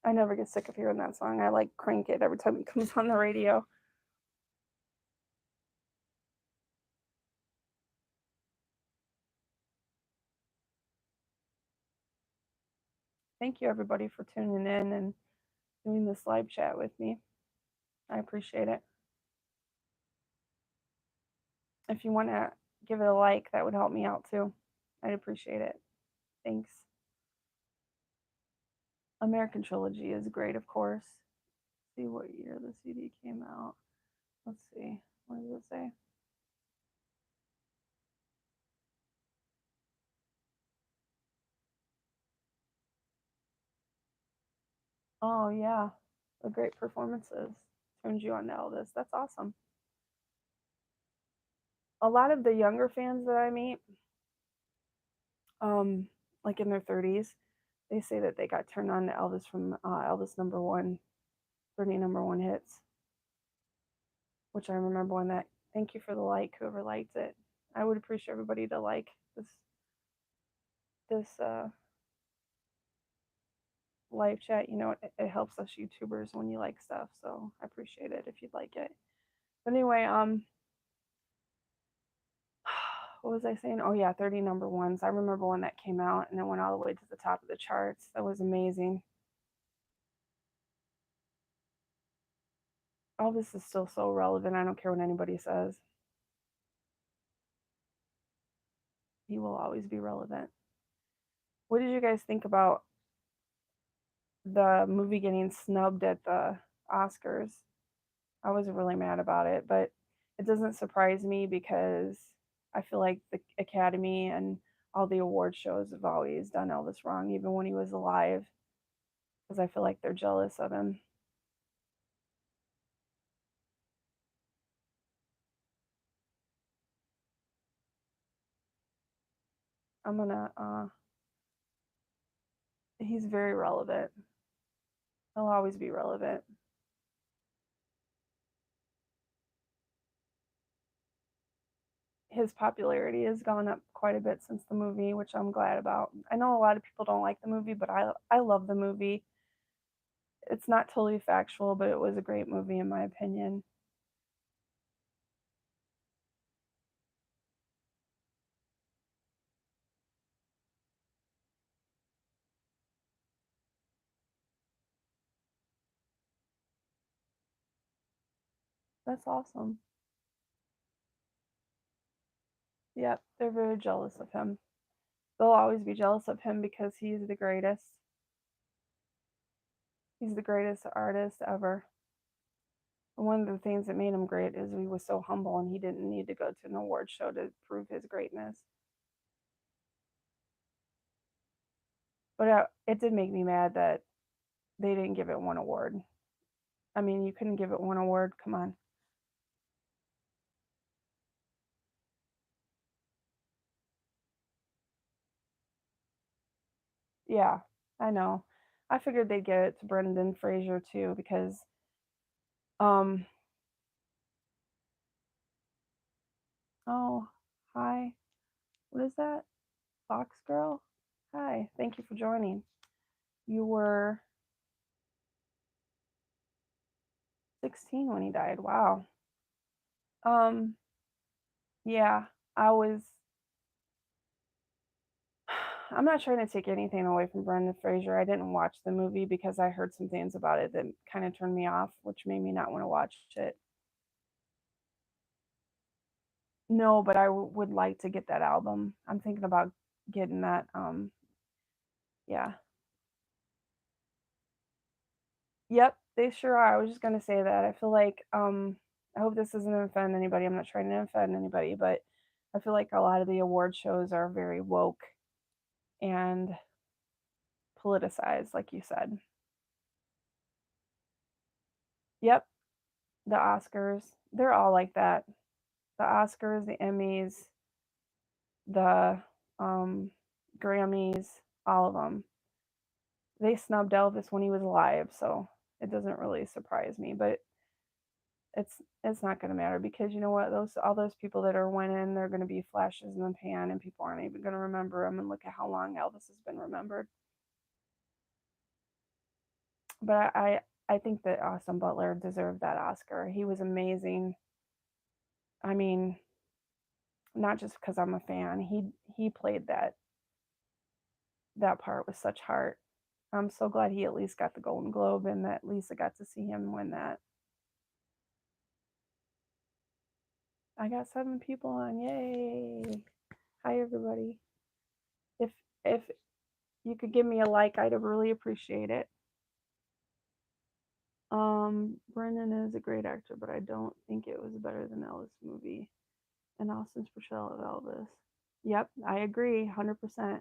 I never get sick of hearing that song. I like crank it every time it comes on the radio. Thank you everybody for tuning in and doing this live chat with me. I appreciate it. If you want to give it a like, that would help me out too. I'd appreciate it. Thanks. American Trilogy is great, of course. Let's see what year the CD came out. Let's see. What does it say? Oh yeah, the great performances turned you on to Elvis. That's awesome. A lot of the younger fans that I meet, um, like in their 30s, they say that they got turned on to Elvis from Elvis number one, 30 number one hits, which I remember when that. Thank you for the like, whoever liked it. I would appreciate everybody to like this live chat. You know, it helps us YouTubers when you like stuff, so I appreciate it if you'd like it. But anyway, what was I saying? Oh yeah, 30 number ones. I remember when that came out and it went all the way to the top of the charts. That was amazing. Elvis is still so relevant. I don't care what anybody says. He will always be relevant. What did you guys think about the movie getting snubbed at the Oscars? I was really mad about it, but it doesn't surprise me because I feel like the Academy and all the award shows have always done Elvis wrong, even when he was alive, because I feel like they're jealous of him. I'm gonna, he's very relevant. He'll always be relevant. His popularity has gone up quite a bit since the movie, which I'm glad about. I know a lot of people don't like the movie, but I love the movie. It's not totally factual, but it was a great movie in my opinion. That's awesome. Yep, they're very jealous of him. They'll always be jealous of him because he's the greatest. He's the greatest artist ever. And one of the things that made him great is he was so humble and he didn't need to go to an award show to prove his greatness. But it did make me mad that they didn't give it one award. I mean, you couldn't give it one award. Come on. Yeah, I know. I figured they'd give it to Brendan Fraser too because um oh, hi. What is that? Fox girl? Hi. Thank you for joining. You were 16 when he died. Wow. Um yeah, I was I'm not trying to take anything away from Brendan Fraser. I didn't watch the movie because I heard some things about it that kind of turned me off, which made me not want to watch it. No, but would like to get that album. I'm thinking about getting that. Yeah. Yep, they sure are. I was just gonna say that. I feel like I hope this doesn't offend anybody. I'm not trying to offend anybody, but I feel like a lot of the award shows are very woke and politicized, like you said. Yep, the Oscars, they're all like that. The Oscars, the Emmys, the um Grammys, all of them. They snubbed Elvis when he was alive, so it doesn't really surprise me, but it's not going to matter because you know what, those all those people that are winning, they're going to be flashes in the pan and people aren't even going to remember them, and look at how long Elvis has been remembered. But I think that Austin Butler deserved that Oscar. He was amazing. I mean, not just because I'm a fan. He played that part with such heart. I'm so glad he at least got the Golden Globe and that Lisa got to see him win that. I got 7 people on. Yay. Hi everybody. If you could give me a like, I'd really appreciate it. Brendan is a great actor, but I don't think it was better than Elvis movie and Austin's portrayal of Elvis. Yep, I agree, 100%.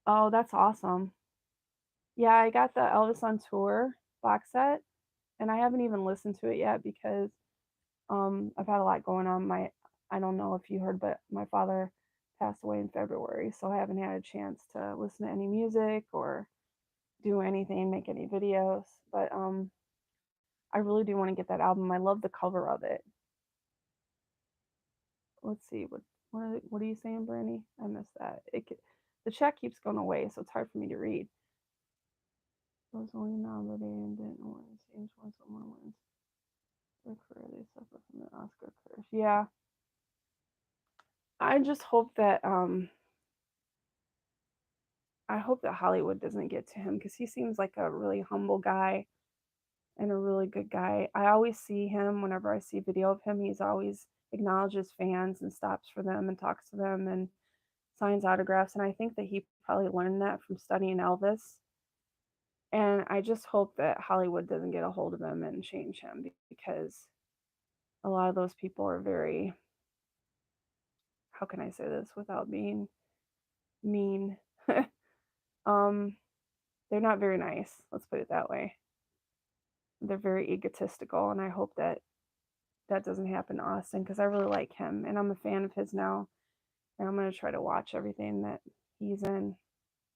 Oh, that's awesome. Yeah, I got the Elvis on Tour box set, and I haven't even listened to it yet because I've had a lot going on. I don't know if you heard, but my father passed away in February, so I haven't had a chance to listen to any music or do anything, make any videos. But I really do want to get that album. I love the cover of it. Let's see what are you saying, Brandy? I missed that. The chat keeps going away, so it's hard for me to read. Was only nominated and didn't win. Seems when someone wins their career, they suffer from the Oscar curse. Yeah, I just hope that I hope that Hollywood doesn't get to him because he seems like a really humble guy and a really good guy. I always see him whenever I see video of him. He's always acknowledges fans and stops for them and talks to them and signs autographs. And I think that he probably learned that from studying Elvis. And I just hope that Hollywood doesn't get a hold of him and change him because a lot of those people are very, how can I say this without being mean? um, they're not very nice. Let's put it that way. They're very egotistical, and I hope that that doesn't happen to Austin because I really like him and I'm a fan of his now. And I'm gonna try to watch everything that he's in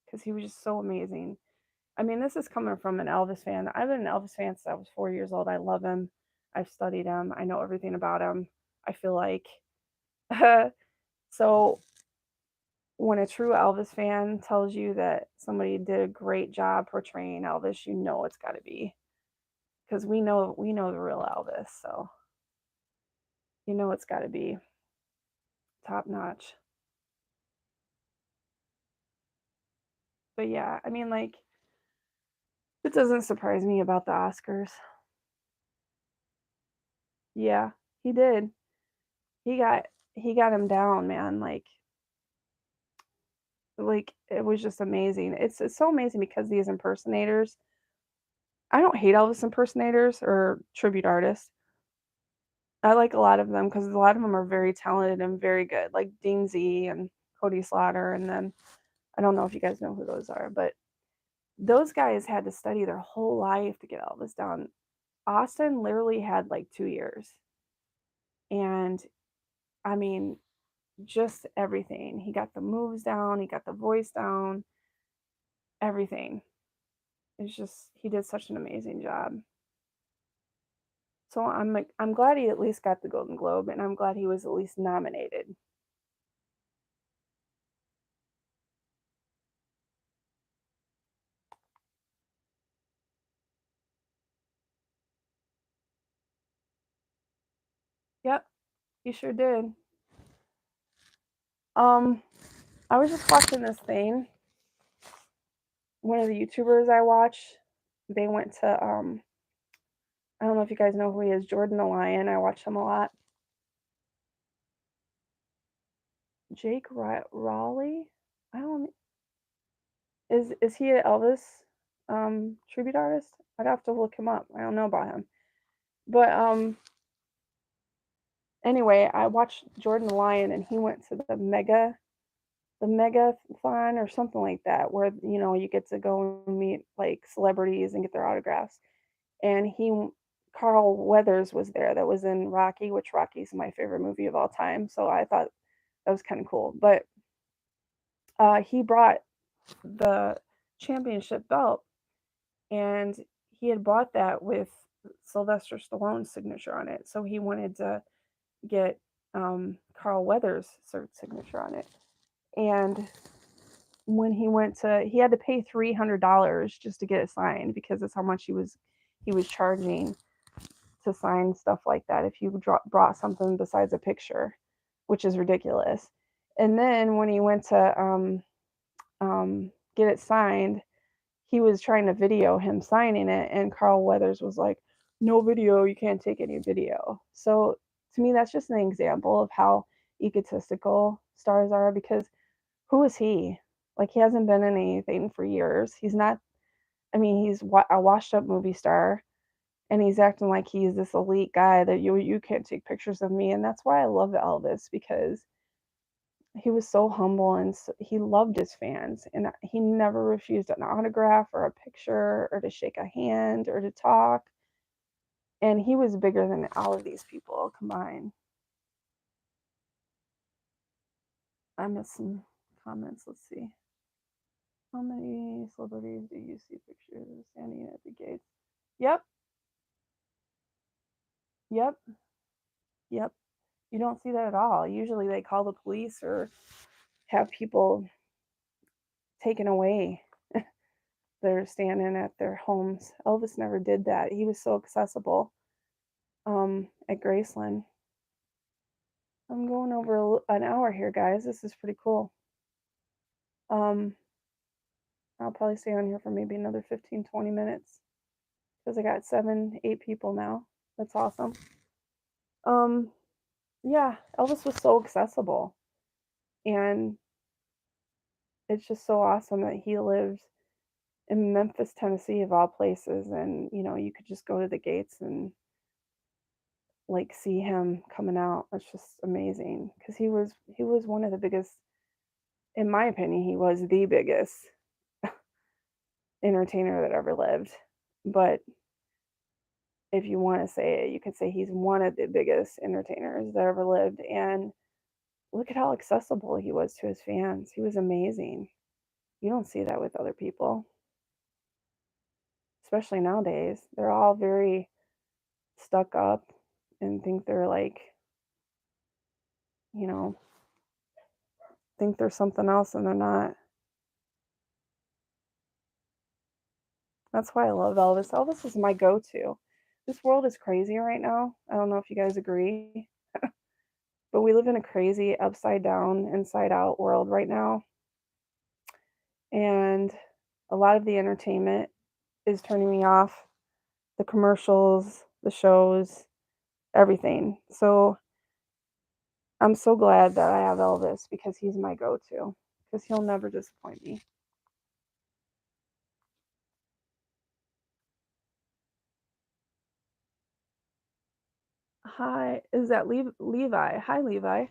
because he was just so amazing. I mean, this is coming from an Elvis fan. I've been an Elvis fan since I was 4 years old. I love him. I've studied him. I know everything about him. I feel like so when a true Elvis fan tells you that somebody did a great job portraying Elvis, you know it's got to be because we know the real Elvis, so you know it's got to be top notch. But yeah, I mean, like it doesn't surprise me about the Oscars. Yeah, he did. He got he got him down, man. Like it was just amazing. It's so amazing because these impersonators. I don't hate Elvis impersonators or tribute artists. I like a lot of them because a lot of them are very talented and very good, like Dean Z and Cody Slaughter. And then I don't know if you guys know who those are, but those guys had to study their whole life to get Elvis down. Austin literally had like 2 years. And I mean, just everything. He got the moves down, he got the voice down, everything. It's just he did such an amazing job. So I'm glad he at least got the Golden Globe, and I'm glad he was at least nominated. Yep, he sure did. Um, I was just watching this thing. One of the YouTubers I watch, they went to I don't know if you guys know who he is, Jordan the Lion. I watch him a lot. Jake Raleigh. I don't. Is he an Elvis tribute artist? I'd have to look him up. I don't know about him. But anyway, I watched Jordan the Lion and he went to the megathon or something like that where you get to go and meet like celebrities and get their autographs. And he Carl Weathers was there that was in Rocky, which Rocky's my favorite movie of all time. So I thought that was kind of cool. But he brought the championship belt and he had bought that with Sylvester Stallone's signature on it. So he wanted to get Carl Weathers' signature on it. And when he had to pay $300 just to get it signed because that's how much he was charging to sign stuff like that if you brought something besides a picture, which is ridiculous. And then when he went to get it signed, he was trying to video him signing it, and Carl Weathers was like, "No video, you can't take any video." So to me, that's just an example of how egotistical stars are because who is he? Like he hasn't been in anything for years. He's not. I mean, he's a washed-up movie star, and he's acting like he's this elite guy that you can't take pictures of me, and that's why I love Elvis because he was so humble and he loved his fans, and he never refused an autograph or a picture or to shake a hand or to talk. And he was bigger than all of these people combined. I missed some comments. Let's see. How many celebrities do you see pictures standing at the gates? Yep, yep, yep. You don't see that at all. Usually they call the police or have people taken away. They're standing at their homes. Elvis never did that. He was so accessible at Graceland. I'm going over an hour here, guys. This is pretty cool. I'll probably stay on here for maybe another 15, 20 minutes because I got 7, 8 people now. That's awesome. Yeah, Elvis was so accessible, and it's just so awesome that he lived in Memphis, Tennessee, of all places, and you could just go to the gates and like see him coming out. It's just amazing because he was one of the biggest, in my opinion, he was the biggest entertainer that ever lived. But if you want to say it, you could say he's one of the biggest entertainers that ever lived. And look at how accessible he was to his fans. He was amazing. You don't see that with other people, especially nowadays. They're all very stuck up and think they're like, you know, think they're something else and they're not. That's why I love Elvis. Elvis is my go to. This world is crazy right now. I don't know if you guys agree, but we live in a crazy upside down, inside out world right now. And a lot of the entertainment is turning me off, the commercials, the shows, everything. So I'm so glad that I have Elvis because he's my go to, because he'll never disappoint me. Hi, is that Levi? Hi, Levi.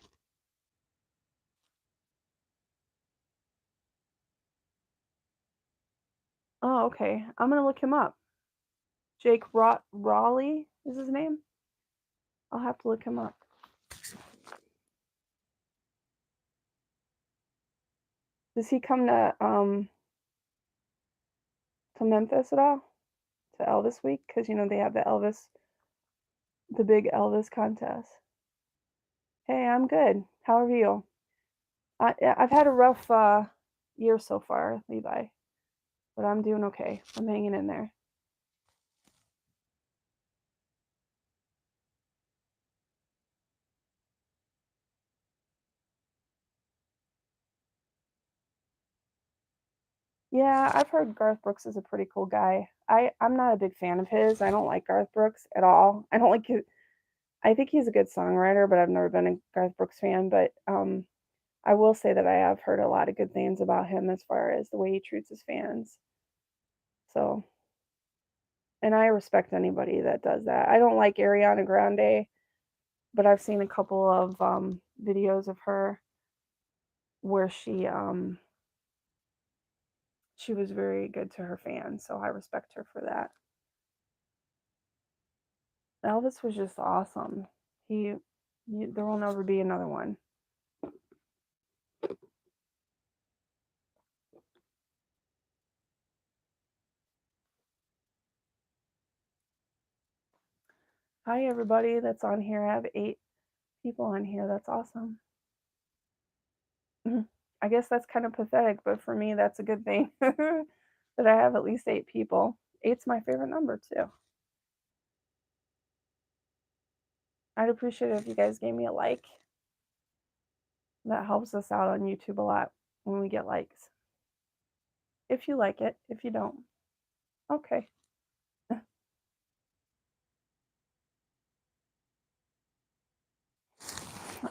Oh, okay. I'm gonna look him up. Jake Raleigh is his name. I'll have to look him up. Does he come to Memphis at all? To Elvis Week? Because they have the big Elvis contest. Hey, I'm good. How are you? I've had a rough year so far, Levi, but I'm doing okay. I'm hanging in there. Yeah, I've heard Garth Brooks is a pretty cool guy. I'm not a big fan of his. I don't like Garth Brooks at all. I don't like his, I think he's a good songwriter, but I've never been a Garth Brooks fan. But I will say that I have heard a lot of good things about him as far as the way he treats his fans. So, and I respect anybody that does that. I don't like Ariana Grande, but I've seen a couple of videos of her where she was very good to her fans, so I respect her for that. Elvis was just awesome. He, there will never be another one. Hi, everybody that's on here. I have 8 people on here. That's awesome. I guess that's kind of pathetic, but for me, that's a good thing that I have at least 8 people. Eight's my favorite number, too. I'd appreciate it if you guys gave me a like. That helps us out on YouTube a lot when we get likes. If you like it, if you don't, okay.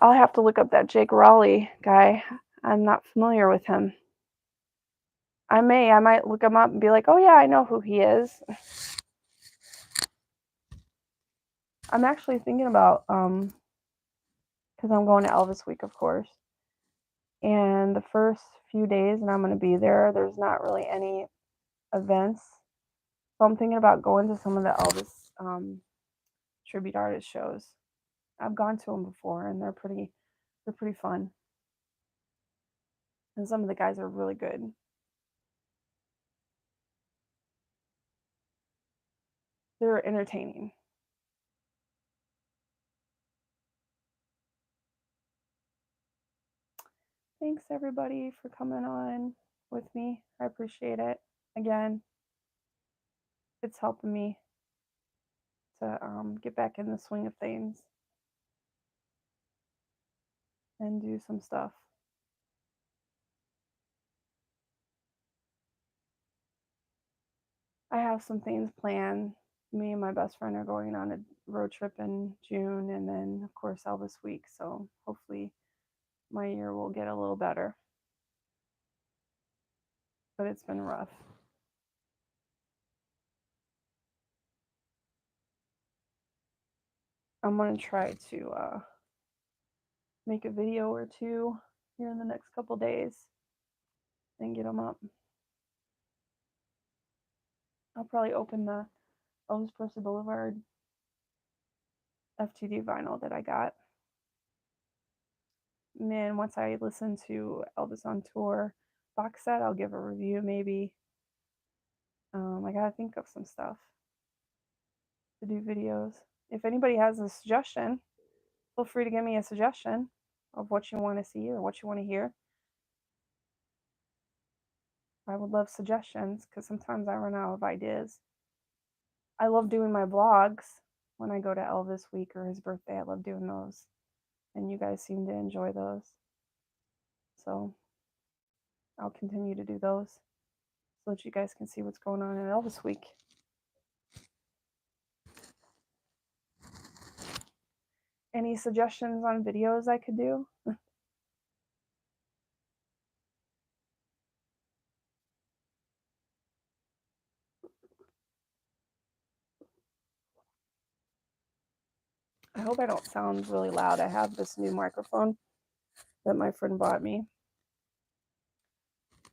I'll have to look up that Jake Raleigh guy. I'm not familiar with him. I might look him up and be like, oh yeah, I know who he is. I'm actually thinking about, because I'm going to Elvis Week, of course. And the first few days that I'm going to be there, there's not really any events. So I'm thinking about going to some of the Elvis tribute artist shows. I've gone to them before, and they're pretty fun. And some of the guys are really good. They're entertaining. Thanks everybody for coming on with me. I appreciate it. Again, it's helping me to get back in the swing of things and do some stuff. I have some things planned. Me and my best friend are going on a road trip in June, and then, of course, Elvis week. So hopefully, my year will get a little better. But it's been rough. I'm going to try to make a video or two here in the next couple days and get them up. I'll probably open the Elvis Presley Boulevard FTD vinyl that I got. And then once I listen to Elvis on Tour box set, I'll give a review maybe. I gotta think of some stuff to do videos. If anybody has a suggestion, feel free to give me a suggestion of what you want to see or what you want to hear. I would love suggestions because sometimes I run out of ideas. I love doing my vlogs when I go to Elvis week or his birthday. I love doing those. And you guys seem to enjoy those. So I'll continue to do those so that you guys can see what's going on in Elvis week. Any suggestions on videos I could do? I hope I don't sound really loud. I have this new microphone that my friend bought me.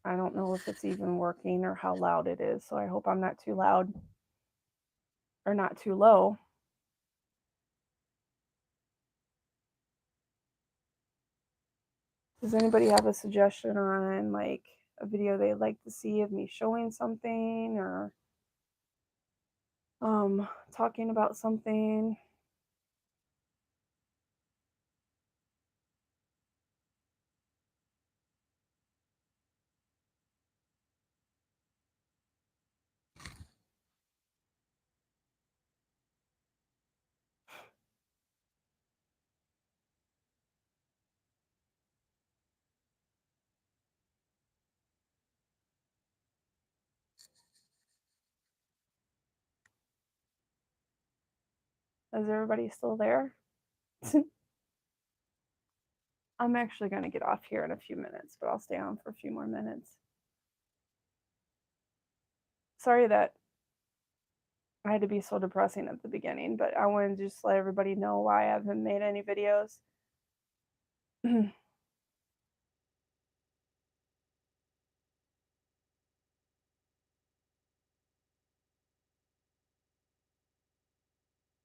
I don't know if it's even working or how loud it is, so I hope I'm not too loud or not too low. Does anybody have a suggestion on like a video they'd like to see of me showing something or talking about something? Is everybody still there? I'm actually going to get off here in a few minutes, but I'll stay on for a few more minutes. Sorry that I had to be so depressing at the beginning, but I wanted to just let everybody know why I haven't made any videos.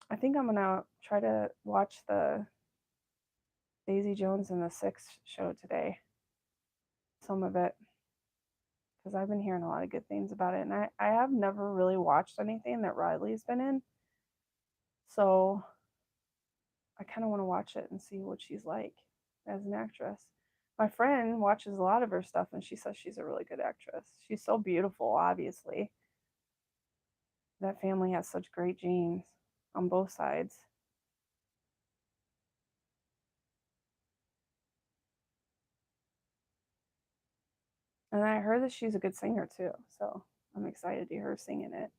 I think I'm gonna try to watch the Daisy Jones and the Six show today. Some of it. Because I've been hearing a lot of good things about it. And I have never really watched anything that Riley's been in. So I kind of want to watch it and see what she's like as an actress. My friend watches a lot of her stuff and she says she's a really good actress. She's so beautiful, obviously. That family has such great genes on both sides. And I heard that she's a good singer too. So I'm excited to hear her singing it.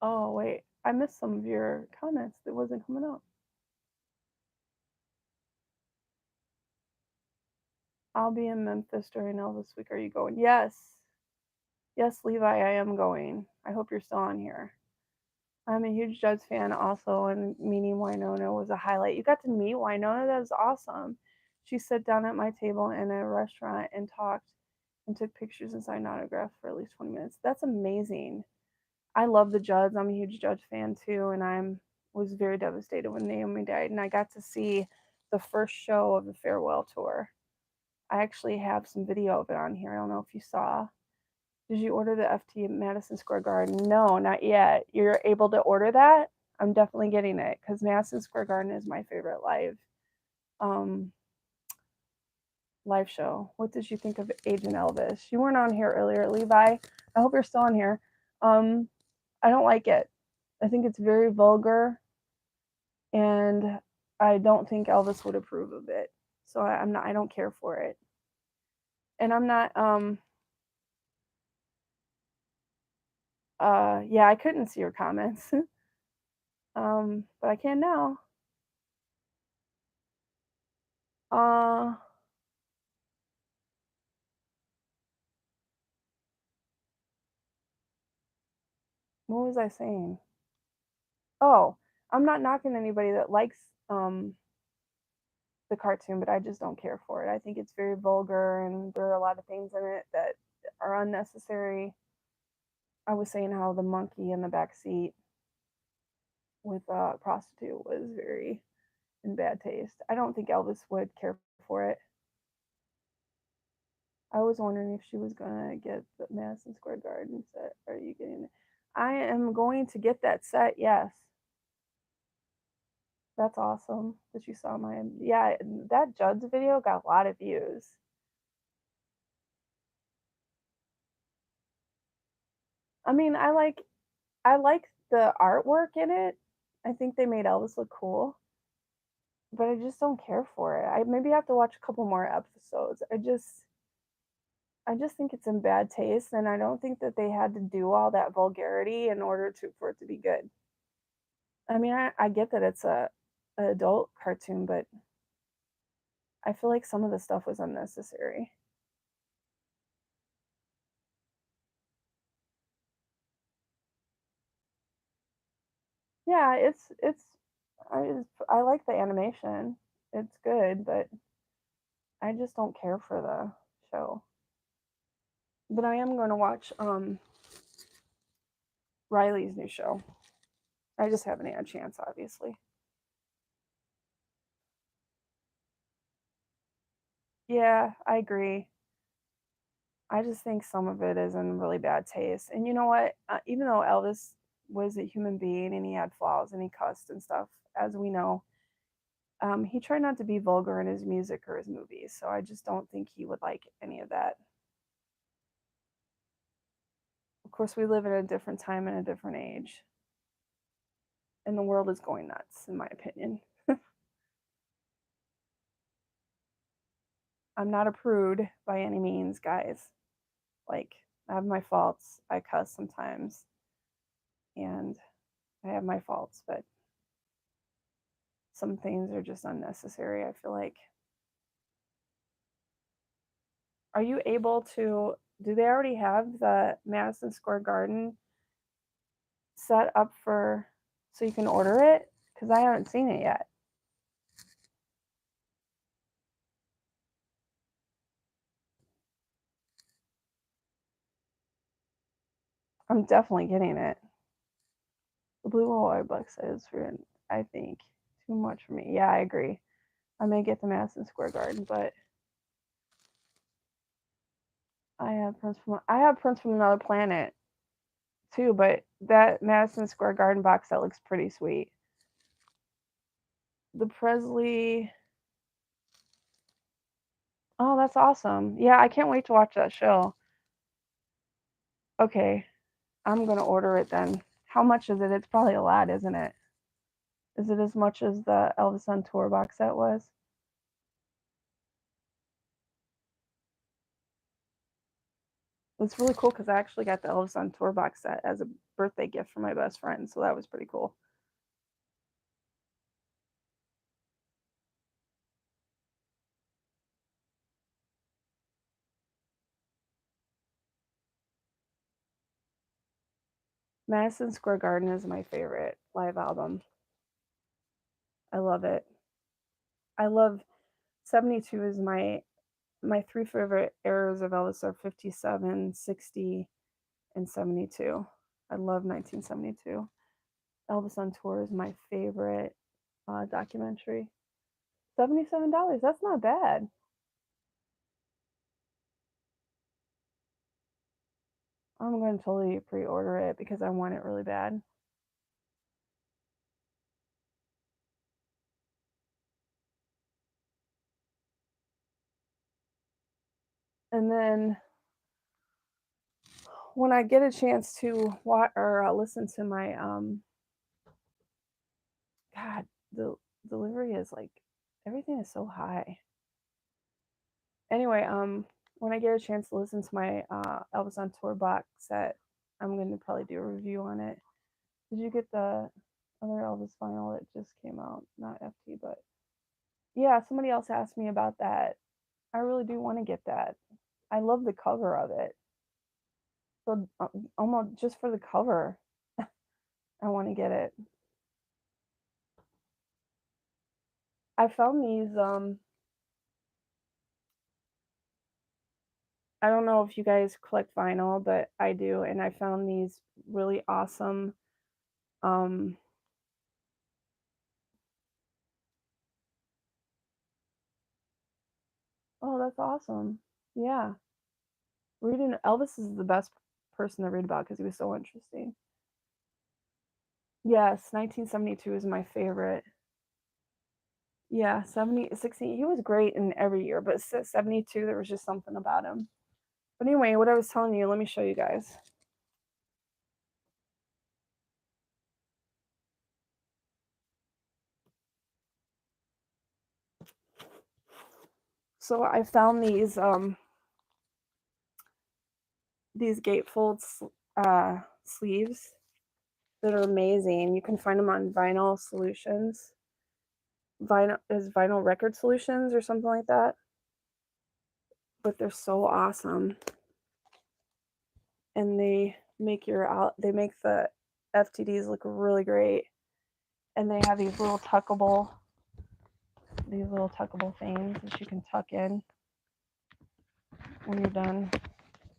Oh, wait. I missed some of your comments that wasn't coming up. I'll be in Memphis during Elvis week. Are you going? Yes. Yes, Levi, I am going. I hope you're still on here. I'm a huge Judds fan also, and meeting Winona was a highlight. You got to meet Winona? That was awesome. She sat down at my table in a restaurant and talked and took pictures and signed autographs for at least 20 minutes. That's amazing. I love the Judds. I'm a huge Judds fan too, and I was very devastated when Naomi died. And I got to see the first show of the farewell tour. I actually have some video of it on here. I don't know if you saw. Did you order the FT at Madison Square Garden? No, not yet. You're able to order that? I'm definitely getting it because Madison Square Garden is my favorite um live show. What did you think of Agent Elvis? You weren't on here earlier, Levi. I hope you're still on here. Um, I don't like it. I think it's very vulgar, and I don't think Elvis would approve of it. So I'm not. I don't care for it, and I'm not. Yeah, I couldn't see your comments. But I can now. Uh, what was I saying? Oh, I'm not knocking anybody that likes the cartoon, but I just don't care for it. I think it's very vulgar, and there are a lot of things in it that are unnecessary. I was saying how the monkey in the back seat with a prostitute was very in bad taste. I don't think Elvis would care for it. I was wondering if she was gonna get the Madison Square Garden set. Are you getting it? I am going to get that set. Yes, that's awesome that you saw my. Yeah, that Judd's video got a lot of views. I mean, I like the artwork in it. I think they made Elvis look cool, but I just don't care for it. I maybe have to watch a couple more episodes. I just think it's in bad taste, and I don't think that they had to do all that vulgarity in order to for it to be good. I mean, I get that it's a an adult cartoon, but I feel like some of the stuff was unnecessary. Yeah, I like the animation. It's good, but I just don't care for the show. But I am going to watch Riley's new show. I just haven't had a chance, obviously. Yeah, I agree. I just think some of it is in really bad taste. And you know what? Even though Elvis was a human being and he had flaws and he cussed and stuff, as we know, he tried not to be vulgar in his music or his movies. So I just don't think he would like any of that. Of course, we live in a different time and a different age, and the world is going nuts, in my opinion. I'm not a prude by any means, guys. Like, I have my faults. I cuss sometimes, and I have my faults, but some things are just unnecessary, I feel like. Are you able to do they already have the Madison Square Garden set up for so you can order it? Because I haven't seen it yet. I'm definitely getting it. The Blue Hawaii box is for I think too much for me. Yeah, I agree. I may get the Madison Square Garden, but I have Prince from Another Planet too, but that Madison Square Garden box that looks pretty sweet. The Presley. Oh, that's awesome. Yeah, I can't wait to watch that show. Okay, I'm gonna order it then. How much is it? It's probably a lot, isn't it? Is it as much as the Elvis on Tour box set was? It's really cool because I actually got the Elvis on Tour box set as a birthday gift from my best friend, so that was pretty cool. Madison Square Garden is my favorite live album. I love it. I love 72 is my three favorite eras of Elvis are 57, 60, and 72. I love 1972. Elvis on Tour is my favorite documentary. $77. That's not bad. I'm going to totally pre-order it because I want it really bad. And then when I get a chance to watch or listen to my God, the delivery is like everything is so high. Anyway, when I get a chance to listen to my Elvis on Tour box set, I'm going to probably do a review on it. Did you get the other Elvis vinyl that just came out? Not FT, but yeah, somebody else asked me about that. I really do want to get that. I love the cover of it. So almost just for the cover, I want to get it. I found these. I don't know if you guys collect vinyl, but I do, and I found these really awesome. Um, oh, that's awesome. Yeah, reading Elvis is the best person to read about because he was so interesting. Yes, 1972 is my favorite. Yeah, 70, 60. He was great in every year, but 72, there was just something about him. But anyway, what I was telling you, let me show you guys. So I found these gatefold sleeves that are amazing. You can find them on Vinyl Solutions. Vinyl is Vinyl Record Solutions or something like that. But they're so awesome, and they make the FTDs look really great. And they have these little tuckable things that you can tuck in when you're done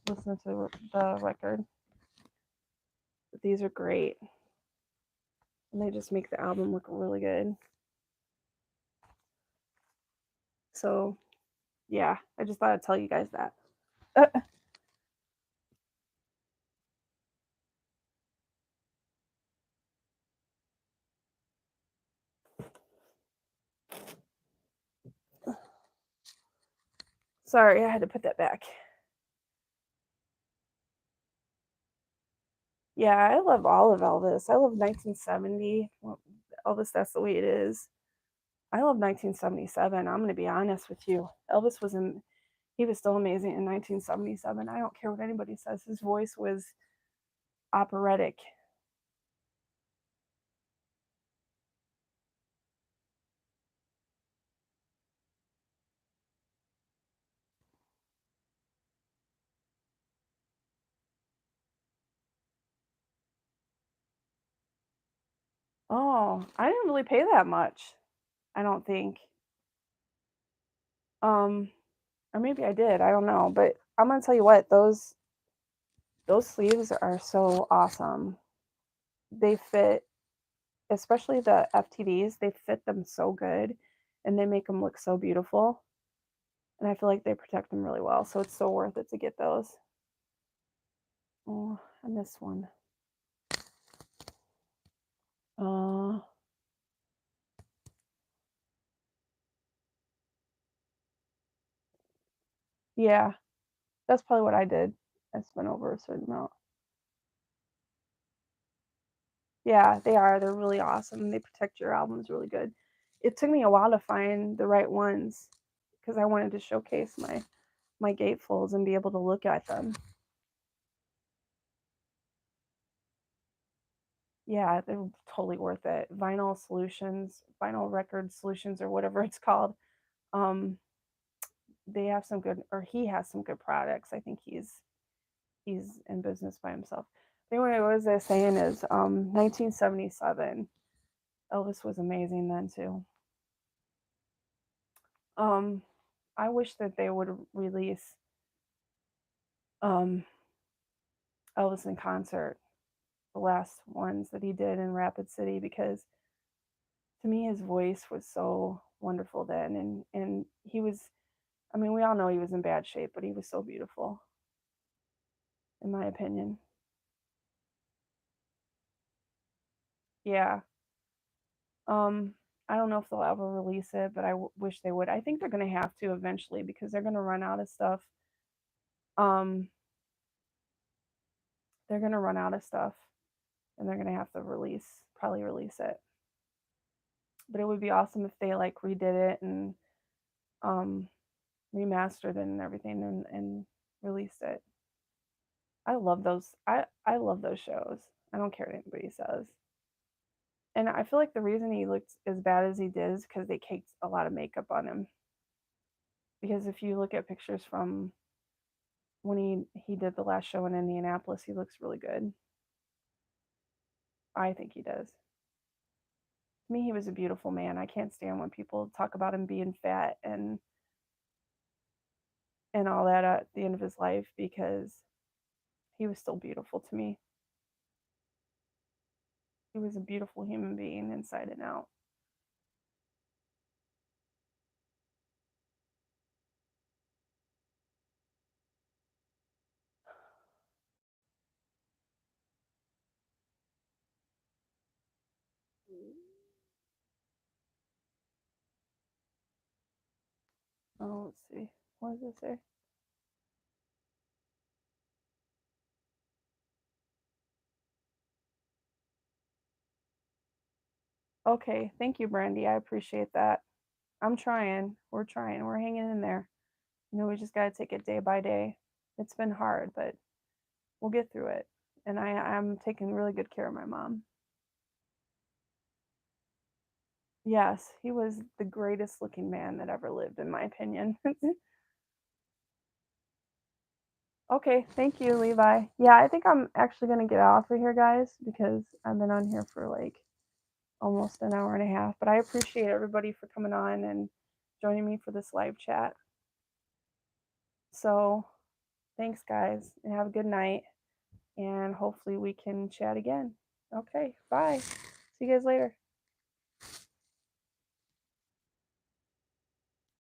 listening to the record. But these are great, and they just make the album look really good. So yeah, I just thought I'd tell you guys that. Sorry, I had to put that back. Yeah, I love all of Elvis. I love 1970. Well, Elvis, that's the way it is. I love 1977. I'm going to be honest with you. Elvis was in, he was still amazing in 1977. I don't care what anybody says. His voice was operatic. Oh, I didn't really pay that much. I don't think. Um, or maybe I did. I don't know. But I'm going to tell you what, those sleeves are so awesome. They fit, especially the FTDs, they fit them so good and they make them look so beautiful. And I feel like they protect them really well. So it's so worth it to get those. Oh, I missed one. Uh, yeah, that's probably what I did. I spent over a certain amount. Yeah, they are. They're really awesome. They protect your albums really good. It took me a while to find the right ones because I wanted to showcase my gatefolds and be able to look at them. Yeah, they're totally worth it. Vinyl Solutions, Vinyl Record Solutions, or whatever it's called. Um, they have some good, or he has some good products. I think he's in business by himself. Anyway, what was I saying is 1977. Elvis was amazing then too. Um, I wish that they would release um Elvis in concert, the last ones that he did in Rapid City, because to me his voice was so wonderful then, and he was, I mean, we all know he was in bad shape, but he was so beautiful in my opinion. Yeah. Um, I don't know if they'll ever release it, but wish they would. I think they're gonna have to eventually because they're gonna run out of stuff. Um, they're gonna run out of stuff, and they're gonna have to probably release it. But it would be awesome if they like redid it and um remastered it and everything and released it. I love those. I love those shows. I don't care what anybody says. And I feel like the reason he looked as bad as he did is because they caked a lot of makeup on him. Because if you look at pictures from when he did the last show in Indianapolis, he looks really good. I think he does. To me, he was a beautiful man. I can't stand when people talk about him being fat and all that at the end of his life because he was still beautiful to me. He was a beautiful human being inside and out. Oh, let's see. What does it say? Okay, thank you, Brandy. I appreciate that. I'm trying. We're trying. We're hanging in there. We just got to take it day by day. It's been hard, but we'll get through it. And I'm taking really good care of my mom. Yes, he was the greatest looking man that ever lived, in my opinion. Okay, thank you, Levi. Yeah, I think I'm actually going to get off of here, guys, because I've been on here for like almost an hour and a half. But I appreciate everybody for coming on and joining me for this live chat. So thanks, guys, and have a good night. And hopefully we can chat again. Okay, bye. See you guys later.